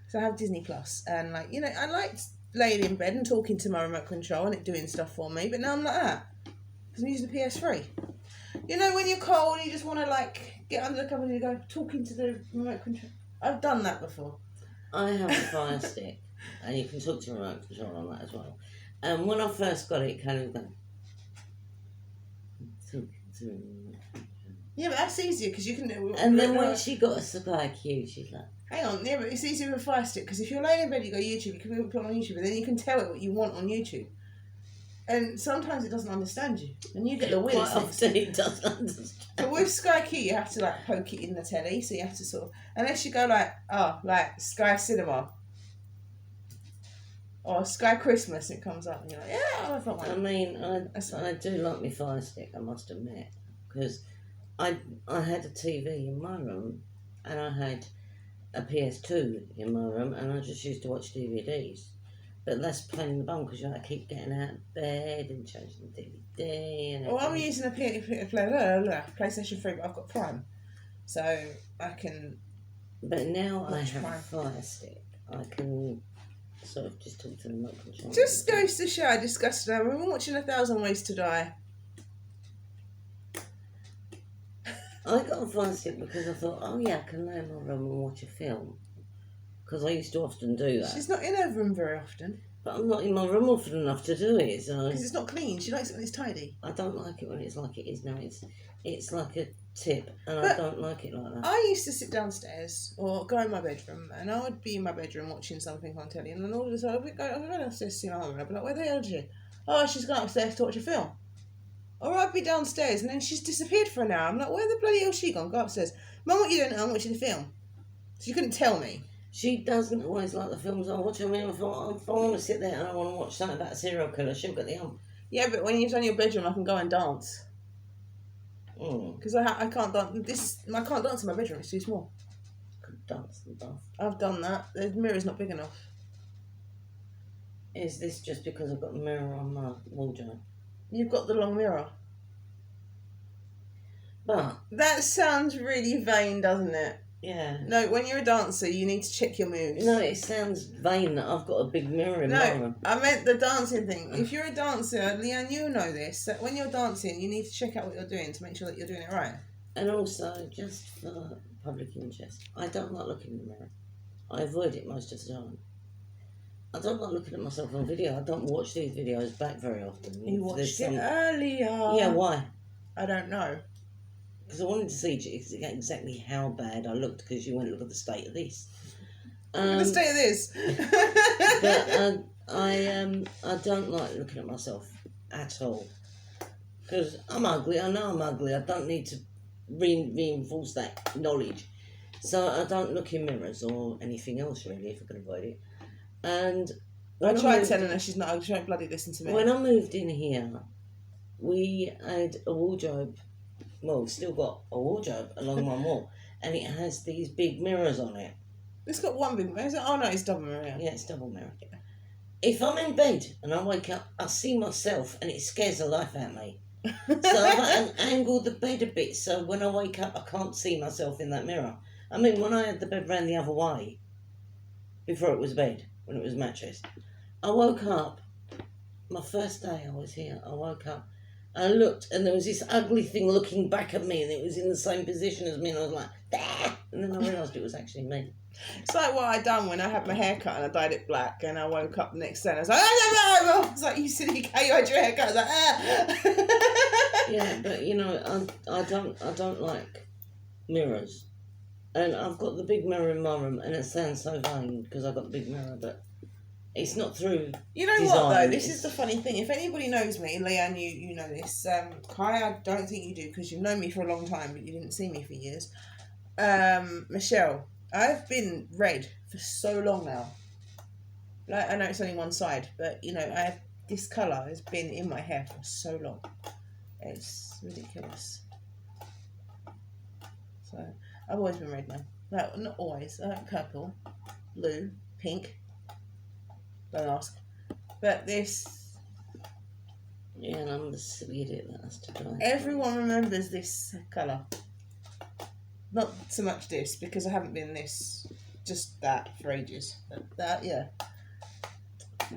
So I have Disney Plus, and I liked laying in bed and talking to my remote control and it doing stuff for me, but now I'm like that. Because I'm using the PS3. When you're cold, you just want to get under the cover and you go talking to the remote control. I've done that before. I have a Fire Stick, and you can talk to the remote control on that as well. And when I first got it kind of go. Yeah, but that's easier because you can. And then when she got a Sky Q, she's like, hang on, yeah, but it's easier with a Fire Stick because if you're laying in bed, you go YouTube, you can put it on YouTube, and then you can tell it what you want on YouTube. And sometimes it doesn't understand you, and you get the weirdest quite often it doesn't understand. But with Sky Q, you have to poke it in the telly, so you have to sort of, unless you go Sky Cinema. Or Sky Christmas, it comes up and you're like, yeah, I thought I mean, I do like my Fire Stick, I must admit. Because I had a TV in my room and I had a PS2 in my room and I just used to watch DVDs. But that's plain in the bum because you have to keep getting out of bed and changing the DVD. And I'm using a PlayStation 3, but I've got Prime. So I can... But now I have a Fire Stick. I can... sort of just talk to the remote control. Just goes to show I discussed it. We've been watching 1,000 Ways to Die. I got a Fire Stick because I thought, I can lay in my room and watch a film. Because I used to often do that. She's not in her room very often. But I'm not in my room often enough to do it, so... Because it's not clean. She likes it when it's tidy. I don't like it when it's like it is now. It's like a tip, and I don't like it like that. I used to sit downstairs or go in my bedroom, and I would be in my bedroom watching something on telly, and then all of a sudden I'd go downstairs to see my mum, and I'd be like, where the hell is she? Oh, she's gone upstairs to watch a film. Or I'd be downstairs, and then she's disappeared for an hour. I'm like, where the bloody hell is she gone? Go upstairs. Mum, what are you doing? I'm watching a film. So you couldn't tell me. She doesn't always like the films I watch. I mean, if I want to sit there and I want to watch something about a serial killer, she'll get the Yeah, but when you're in your bedroom, I can go and dance. Because I can't dance. I can't dance in my bedroom. It's too small. dancing bath. I've done that. The mirror's not big enough. Is this just because I've got the mirror on my wardrobe? You've got the long mirror. But that sounds really vain, doesn't it? Yeah. No, when you're a dancer, you need to check your moves. No, it sounds vain that I've got a big mirror in my room. I meant the dancing thing. If you're a dancer, Leanne, you know this, that when you're dancing, you need to check out what you're doing to make sure that you're doing it right. And also, just for public interest, I don't like looking in the mirror. I avoid it most of the time. I don't like looking at myself on video. I don't watch these videos back very often. You watched it earlier. Yeah, why? I don't know. Because I wanted to see exactly how bad I looked, because you went, look at the state of this. The state of this. But I don't like looking at myself at all. Because I'm ugly. I know I'm ugly. I don't need to reinforce that knowledge. So I don't look in mirrors or anything else, really, if I can avoid it. And I tried telling her she's not ugly. She won't bloody listen to me. When I moved in here, we had a wardrobe. Well, we've still got a wardrobe along one wall, and it has these big mirrors on it. It's got one big mirror. Oh no, it's double mirror. Yeah, it's double mirror. Yeah. If I'm in bed and I wake up, I see myself, and it scares the life out of me. So I've angled the bed a bit, so when I wake up, I can't see myself in that mirror. I mean, when I had the bed round the other way, before it was bed, when it was mattress, I woke up. My first day I was here, I woke up. I looked, and there was this ugly thing looking back at me, and it was in the same position as me, and I was like, ah! And then I realised it was actually me. It's like what I done when I had my hair cut and I dyed it black, and I woke up the next day and I was like, I was like, you silly cow, you had your hair cut. I was like, ah. Yeah, but you know, I don't like mirrors, and I've got the big mirror in my room, and it sounds so vain because I've got the big mirror, but it's not through. You know design, what though? This is the funny thing. If anybody knows me, Leanne, you know this. Kai, I don't think you do because you've known me for a long time, but you didn't see me for years. Michelle, I've been red for so long now. Like, I know it's only one side, but you know, this colour has been in my hair for so long. It's ridiculous. So I've always been red now. Like, not always. I like purple, blue, pink. Don't ask. But this... Yeah, and I'm the silly idiot that has to dye. Everyone remembers this colour. Not so much this, because I haven't been this, just that for ages. But that, yeah.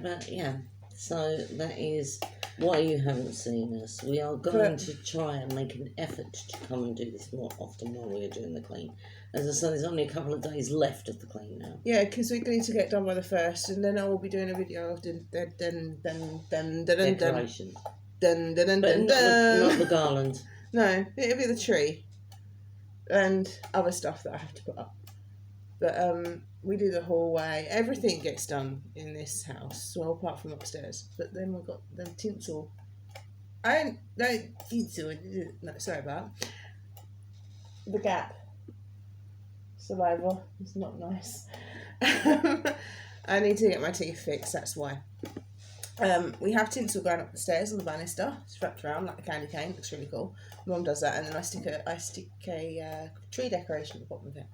But yeah, so that is why you haven't seen us. We are going to try and make an effort to come and do this more often while we are doing the clean. As I said, there's only a couple of days left of the clean now. Yeah, because we need to get done by the 1st, and then I will be doing a video of decoration. But not the garland. No, it'll be the tree and other stuff that I have to put up. But we do the hallway. Everything gets done in this house, well, apart from upstairs. But then we've got the tinsel. Tinsel. No, sorry about that. The gap. Saliva. It's not nice. I need to get my teeth fixed, that's why. We have tinsel going up the stairs on the banister. It's wrapped around like a candy cane. Looks really cool. Mum does that, and then I stick a tree decoration at the bottom of it.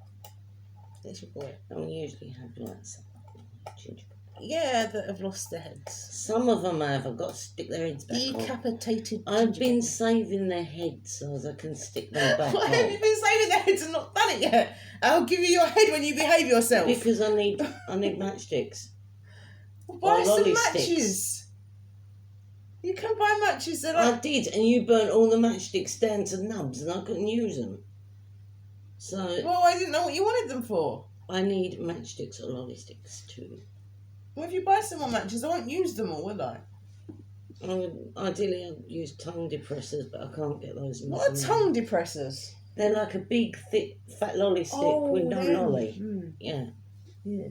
It's your boy. And we usually have like some gingerbread. Yeah, that have lost their heads. Some of them have. I've got to stick their heads back Decapitated. I've been saving their heads so as I can stick them back Why have you been saving their heads and not done it yet? I'll give you your head when you behave yourself. Because I need matchsticks. Well, buy some sticks. matches. You can buy matches that are... I did, and you burnt all the matchsticks down to nubs, and I couldn't use them. So... Well, I didn't know what you wanted them for. I need matchsticks or lolly sticks too. Well, if you buy some more matches, I won't use them all, will I? Ideally, I'd use tongue depressors, but I can't get those. What are tongue depressors? They're like a big, thick, fat lolly stick with no lolly. Mm. Yeah. Yeah.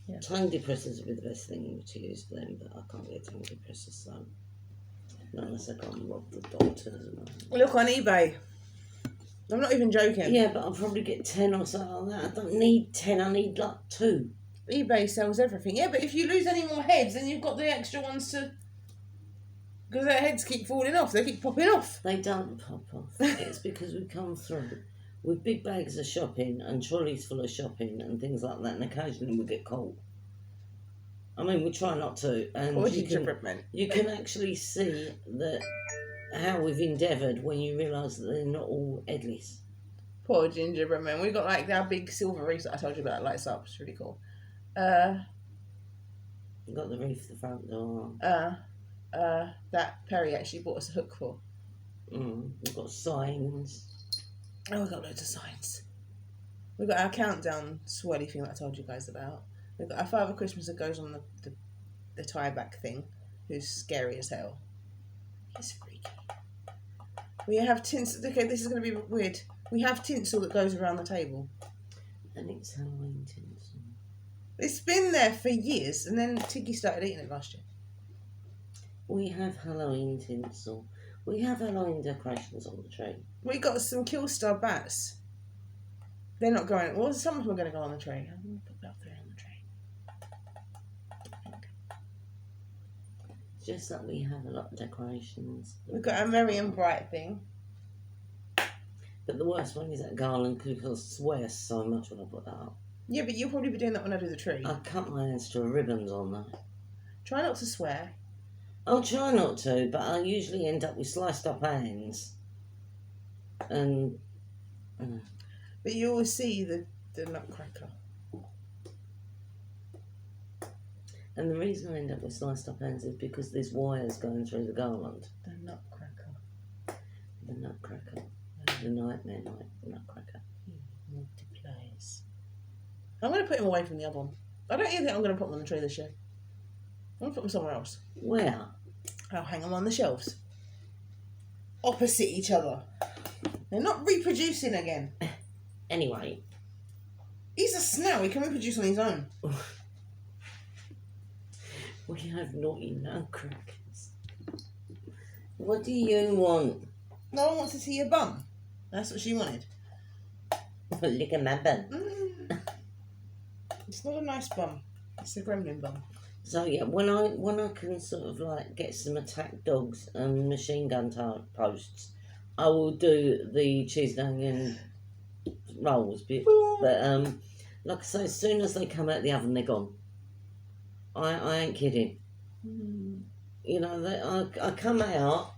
Yeah. Tongue depressors would be the best thing to use for them, but I can't get tongue depressors, so... Not unless I can't rob the doctors. Look on eBay. I'm not even joking. Yeah, but I'll probably get 10 or something like that. I don't need 10, I need like 2. eBay sells everything. Yeah, but if you lose any more heads, then you've got the extra ones to... Because their heads keep falling off. They keep popping off. They don't pop off. It's because we come through with big bags of shopping and trolleys full of shopping and things like that, and occasionally we get caught. I mean, we try not to, and you can actually see that how we've endeavoured when you realise that they're not all headless. Poor gingerbread man. We got like our big silver wreath that I told you about. It lights up. It's really cool. You got the wreath at the front door. That Perry actually bought us a hook for. We've got signs. Oh, we've got loads of signs. We've got our countdown swirly thing that I told you guys about. We've got our Father Christmas that goes on the tie back thing, who's scary as hell. He's freaky. We have tinsel. Okay, this is going to be weird. We have tinsel that goes around the table. And it's Halloween tinsel. It's been there for years, and then Tiggy started eating it last year. We have Halloween tinsel. We have Halloween decorations on the tree. We got some Killstar bats. They're not going. Well, some of them are going to go on the tree. I'm going to put about 3 on the tree. It's just that we have a lot of decorations. We've got our Merry and Bright thing. But the worst one is that garland because I swear so much when I put that up. Yeah, but you'll probably be doing that when I do the tree. I cut my hands to ribbons on that. Try not to swear. I'll try not to, but I usually end up with sliced up hands. And... But you always see the nutcracker. And the reason I end up with sliced up hands is because there's wires going through the garland. The nutcracker. The nutcracker. The nightmare nutcracker. He multiplies. I'm going to put him away from the other one. I don't even think I'm going to put them on the tree this year. I'm going to put them somewhere else. Where? I'll hang them on the shelves. Opposite each other. They're not reproducing again. Anyway. He's a snail. He can reproduce on his own. We have naughty nutcrackers. What do you want? No one wants to see your bum. That's what she wanted. Look at my bum. It's not a nice bum. It's a gremlin bum. So yeah, when I can sort of like get some attack dogs and machine gun posts, I will do the cheese and onion rolls. But like I say, as soon as they come out the oven, they're gone. I ain't kidding. You know, I come out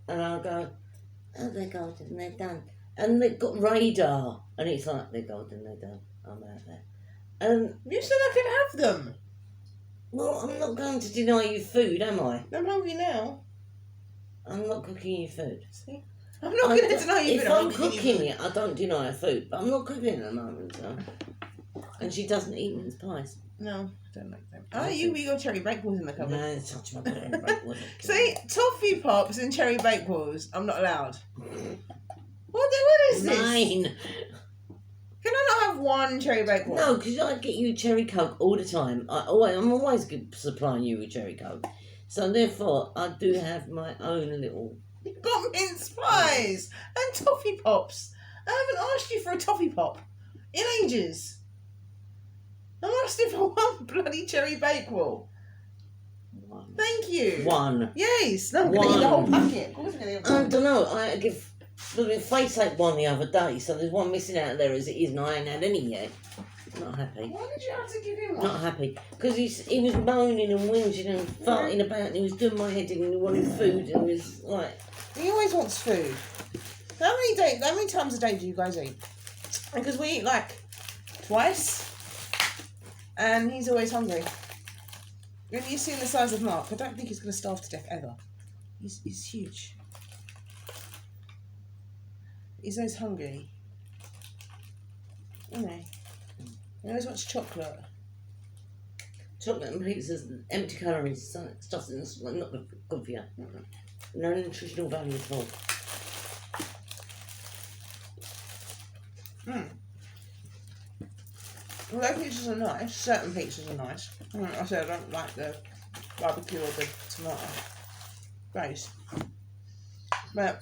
and I go, oh, they're golden, they're done, and they've got radar, and it's like they're golden, they're done. I'm out there. You said I could have them. Well, I'm not going to deny you food, am I? I'm hungry now. I'm not cooking you food. See? I'm not going to deny you food. If I'm cooking it, I don't deny her food. But I'm not cooking it at the moment, so. And she doesn't eat mince pies. No, I don't like them. Oh, you eat your cherry bakeballs in the cupboard. No, touch my cherry bakeballs. See, toffee pops and cherry bakeballs, I'm not allowed. What is this? Mine. Can I not have one cherry bakewell? No, because I get you cherry coke all the time. I'm always supplying you with cherry coke. So therefore, I do have my own little... You've got mince pies and toffee pops. I haven't asked you for a toffee pop in ages. I'm asking for one bloody cherry bakewell. One. Thank you. One. Yes. No, I'm going to eat the whole packet. Of course I'm going to eat the whole I don't know. I give... The face ate one the other day, so there's one missing out there as it is, and I ain't had any yet. Not happy. Why did you have to give him one? Not happy. Because he was moaning and whinging and farting about, and he was doing my head in, and he wanted food, and he was like... He always wants food. How many times a day do you guys eat? Because we eat like twice, and he's always hungry. When you see the size of Mark, I don't think he's going to starve to death ever. He's huge. He's always hungry. You know. He always wants chocolate. Chocolate and pizzas, empty calories, stuff that's not good for you. No nutritional value at all. Well, those pizzas are nice. Certain pizzas are nice. I said I don't like the barbecue or the tomato base. But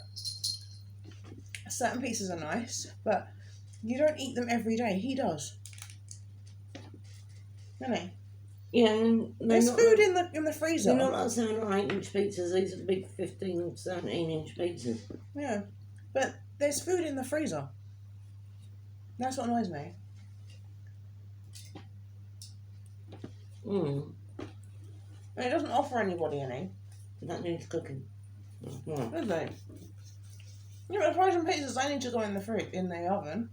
certain pizzas are nice, but you don't eat them every day. He does. Doesn't he? Yeah, and there's food in the freezer. They're not like 7 or 8 inch pizzas. These are the big 15 or 17 inch pizzas. Yeah, but there's food in the freezer. That's what annoys me. Mm. And it doesn't offer anybody any. That needs cooking. Yeah. Does it? Yeah, but the frozen pizzas, they need to go in the oven.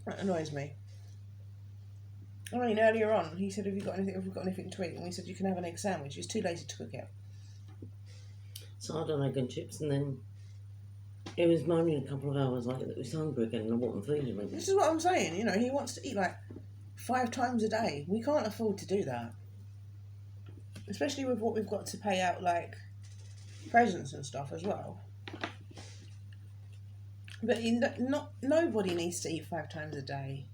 That annoys me. I mean, earlier on, he said, have we got anything to eat? And we said, you can have an egg sandwich. He's too lazy to cook it. Sardine, egg and chips, and then it was moaning a couple of hours later that he was hungry again and I wasn't feeding him. This is what I'm saying. You know, he wants to eat like 5 times a day. We can't afford to do that. Especially with what we've got to pay out, like, presents and stuff as well. But nobody needs to eat 5 times a day.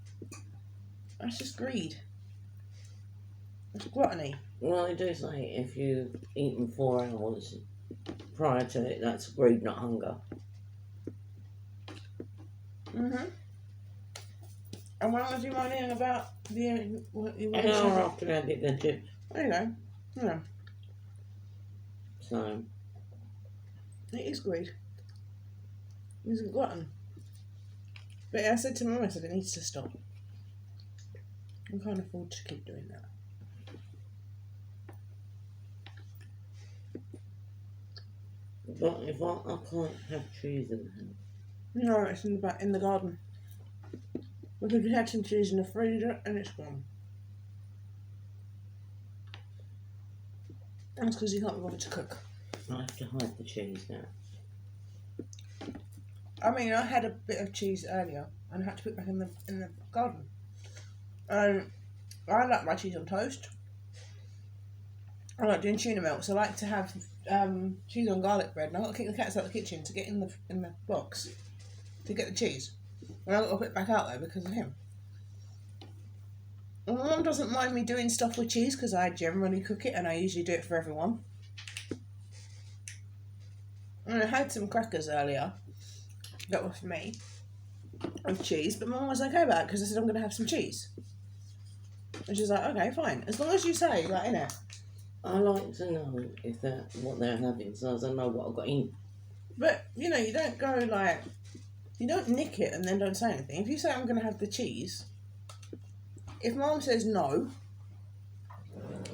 That's just greed. It's gluttony. Well, they do say if you've eaten 4 hours prior to it, that's greed, not hunger. Mhm. And when was you moaning about the... An hour after I get the chips. There you go. Yeah. So... It is greed. He's a glutton. But I said to Mum, I said it needs to stop. I can't afford to keep doing that. But if I can't have cheese in the house. No, it's in the garden. Because we had some cheese in the freezer and it's gone. That's because you can't be bothered to cook. I have to hide the cheese now. I mean, I had a bit of cheese earlier and I had to put it back in the garden. I like my cheese on toast. I like doing tuna melt, so I like to have cheese on garlic bread. And I've got to kick the cats out of the kitchen to get in the box to get the cheese. And I've got to put it back out there because of him. And my mum doesn't mind me doing stuff with cheese because I generally cook it and I usually do it for everyone. And I had some crackers earlier that were for me with cheese, but Mum was okay about it because I said I'm going to have some cheese. And she's like, okay, fine. As long as you say, like, innit? I like to know if what they're having, so as I know what I've got in. But, you know, you don't go like... You don't nick it and then don't say anything. If you say I'm going to have the cheese, if Mum says no,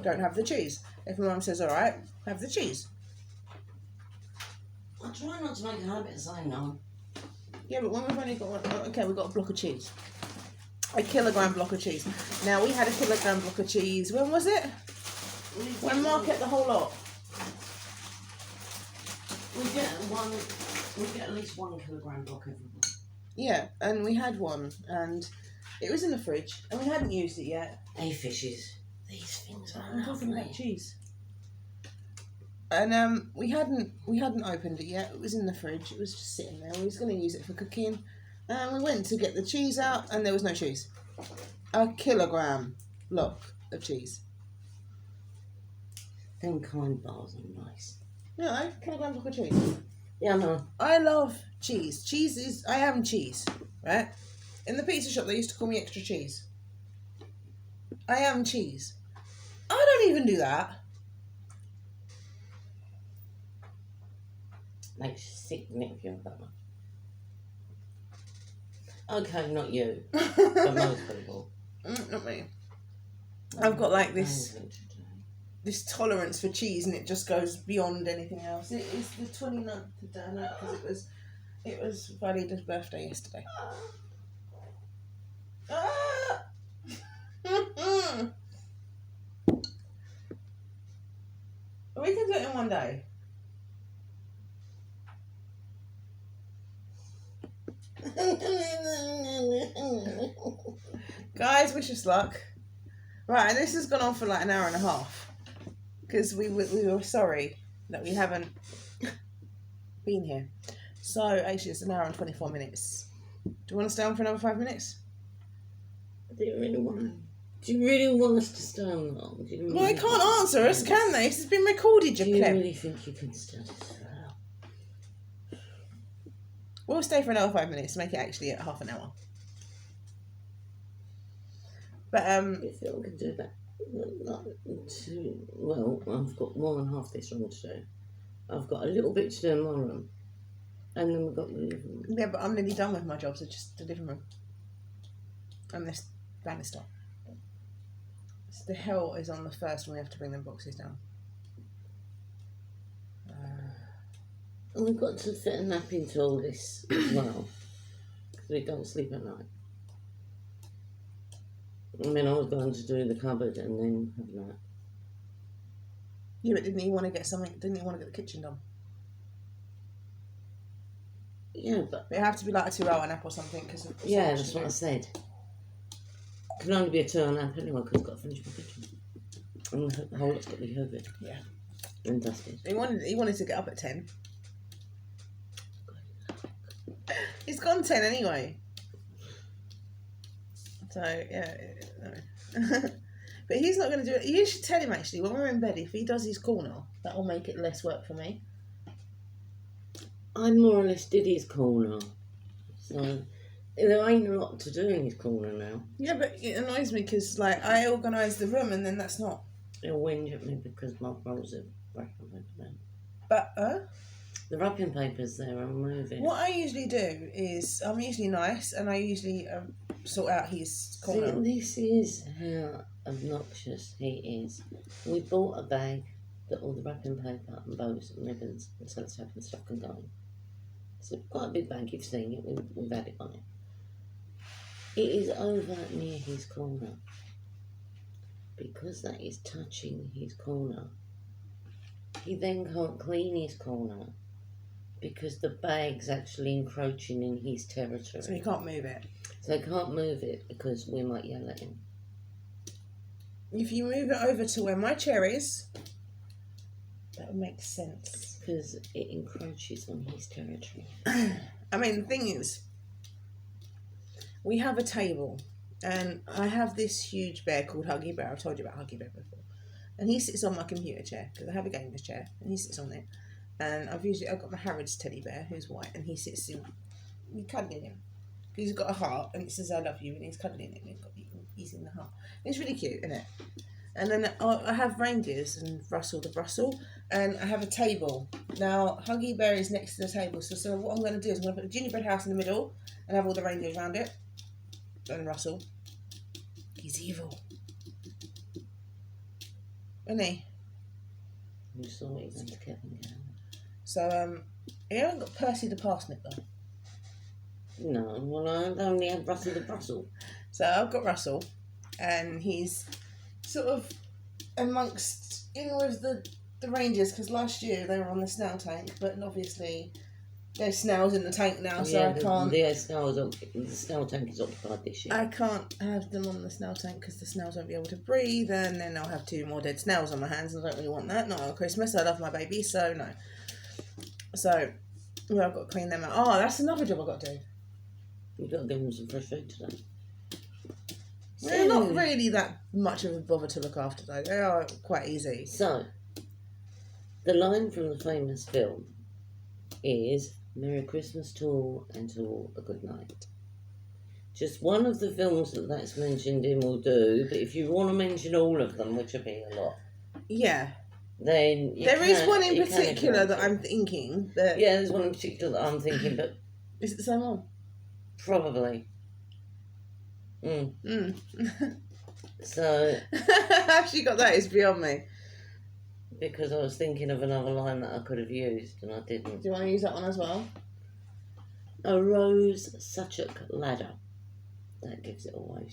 don't have the cheese. If Mum says, all right, have the cheese. I try not to make a habit of saying no. Yeah, but when we've only got one... Okay, we've got a block of cheese. A kilogram block of cheese. Now, we had a kilogram block of cheese. When was it? When Mark ate the whole lot. We get at least 1 kilogram block every month. Yeah, and we had one, and it was in the fridge, and we hadn't used it yet. Hey, fishes. These things are I'm talking about lovely. cheese. And we hadn't opened it yet. It was in the fridge. It was just sitting there. We was going to use it for cooking, and we went to get the cheese out, and there was no cheese. A kilogram block of cheese. Them kind bars are nice. No, a kilogram block of cheese. Yeah, no. I love cheese. I am cheese, right? In the pizza shop, they used to call me extra cheese. I am cheese. I don't even do that. Makes you sick, doesn't it, if you have that much? Okay, not you, but most people. Not me. I've got like this tolerance for cheese, and it just goes beyond anything else. It is the 29th today, because it was Valida's birthday yesterday. Ah! We can do it in one day. Guys, wish us luck. Right, and this has gone on for like an hour and a half because we were sorry that we haven't been here. So actually, it's an hour and 24 minutes. Do you want to stay on for another 5 minutes? Do you really want us to stay on long? Well, they can't answer us, can they? This has been recorded, Do you you pleb. really think you can stay this long? We'll stay for another 5 minutes to make it actually at half an hour. But You feel we can do that? Well, I've got more than half this room to do. I've got a little bit to do in my room. And then we've got the living room. Yeah, but I'm nearly done with my job, so just the living room. And this banister. So the hell is on the first when we have to bring them boxes down. And we've got to fit a nap into all this as well. Because we don't sleep at night. I mean, I was going to do the cupboard and then have a nap. Yeah, but didn't you want to get something? Didn't you want to get the kitchen done? Yeah, but... It have to be like a 2-hour nap or something. Cause yeah, that's what I said. It can only be a 2-hour nap anyway because I've got to finish my kitchen. And the whole lot's got to be hoovered. Yeah. And dusted. He wanted to get up at 10. It's gone 10 anyway. So, yeah. No. But he's not going to do it. You should tell him, actually, when we're in bed, if he does his corner, that will make it less work for me. I more or less did his corner. So, there ain't a lot to do in his corner now. Yeah, but it annoys me because, like, I organise the room and then that's not. He'll whinge at me because my rolls of wrapping paper down. But, the wrapping paper's there, I'm moving. What I usually do is, I'm usually nice and I usually sort out his corner. See, this is how obnoxious he is. We bought a bag that all the wrapping paper and bows and ribbons and sellotape and stuff can go in. It's quite a big bag, you've seen it, we've had it on it. It is over near his corner. Because that is touching his corner, he then can't clean his corner because the bag's actually encroaching in his territory. So he can't move it. So he can't move it because we might yell at him. If you move it over to where my chair is, that would make sense. Because it encroaches on his territory. I mean, the thing is, we have a table, and I have this huge bear called Huggy Bear. I've told you about Huggy Bear before. And he sits on my computer chair, because I have a gamer's chair, and he sits on it. And I've got my Harrods teddy bear, who's white, and he sits in, you cuddling him. He's got a heart, and it says I love you, and he's cuddling it, and he's in the heart. It's really cute, isn't it? And then I have reindeers and Russell the Brussel, and I have a table. Now, Huggy Bear is next to the table, so what I'm going to do is I'm going to put a gingerbread house in the middle and have all the reindeers around it. And Russell. He's evil. Isn't he? You saw what he done to Kevin Gale. So, he hasn't got Percy the Parsnip, though. No, well, I only had Russell the Brussel. So, I've got Russell, and he's sort of amongst, with the rangers, because last year they were on the snail tank, but obviously there's snails in the tank now, so I can't. The snail tank is occupied this year. I can't have them on the snail tank because the snails won't be able to breathe, and then I'll have 2 more dead snails on my hands, and I don't really want that. Not on Christmas. I love my baby, so no. So, well, I've got to clean them out. Oh, that's another job I've got to do. You've got to give them some fresh food today. They're not really that much of a bother to look after, though. They are quite easy. So, the line from the famous film is Merry Christmas to all and to all a good night. Just one of the films that's mentioned in will do, but if you want to mention all of them, which would be a lot, yeah, then there is one in particular that I'm thinking that. Yeah, there's one in particular that I'm thinking, but is it the same one? Probably. So how she got that is beyond me. Because I was thinking of another line that I could have used and I didn't. Do you want to use that one as well? A rose succock ladder. That gives it away.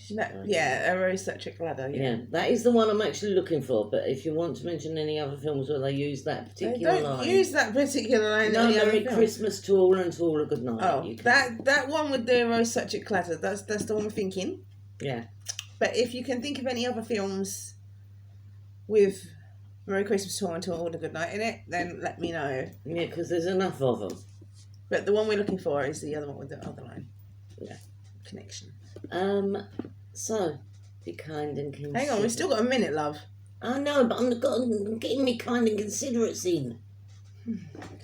Yeah, a rose succock ladder. Yeah, that is the one I'm actually looking for. But if you want to mention any other films where they use that particular line, don't use that particular line. No, Merry Christmas to all and to all a good night. Oh, that one with the rose succock ladder. That's the one we're thinking. Yeah. But if you can think of any other films with Merry Christmas to all and to all a good night in it, then let me know. Yeah, because there's enough of them. But the one we're looking for is the other one with the other line. Yeah. Connection. So, be kind and considerate. Hang on, we've still got a minute, love. I know, but I'm getting me kind and considerate in.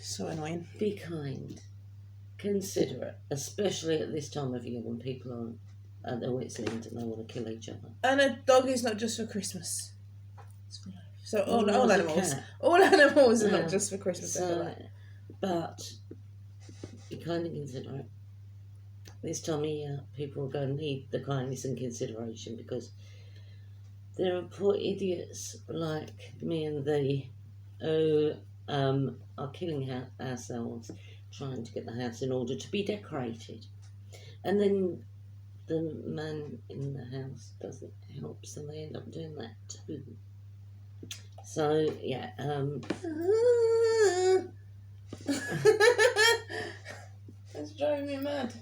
So annoying. Be kind. Considerate. Especially at this time of year when people are at their wits' end and they want to kill each other. And a dog is not just for Christmas. It's for life. So all animals. Cat. All animals are not just for Christmas. So, but kind and considerate. This time of year, people are going to need the kindness and consideration because there are poor idiots like me and thee who are killing ourselves trying to get the house in order to be decorated. And then the man in the house doesn't help, so they end up doing that too. So, yeah. That's driving me mad.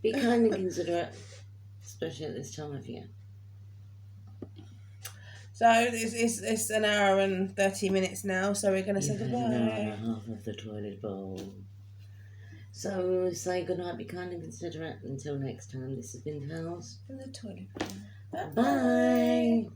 Be kind and considerate, especially at this time of year. So it's an hour and 30 minutes now, so we're going to say You've goodbye. had an hour and a half of the toilet bowl. So we'll say goodnight, be kind and considerate. Until next time, this has been Tales In the toilet. Bye.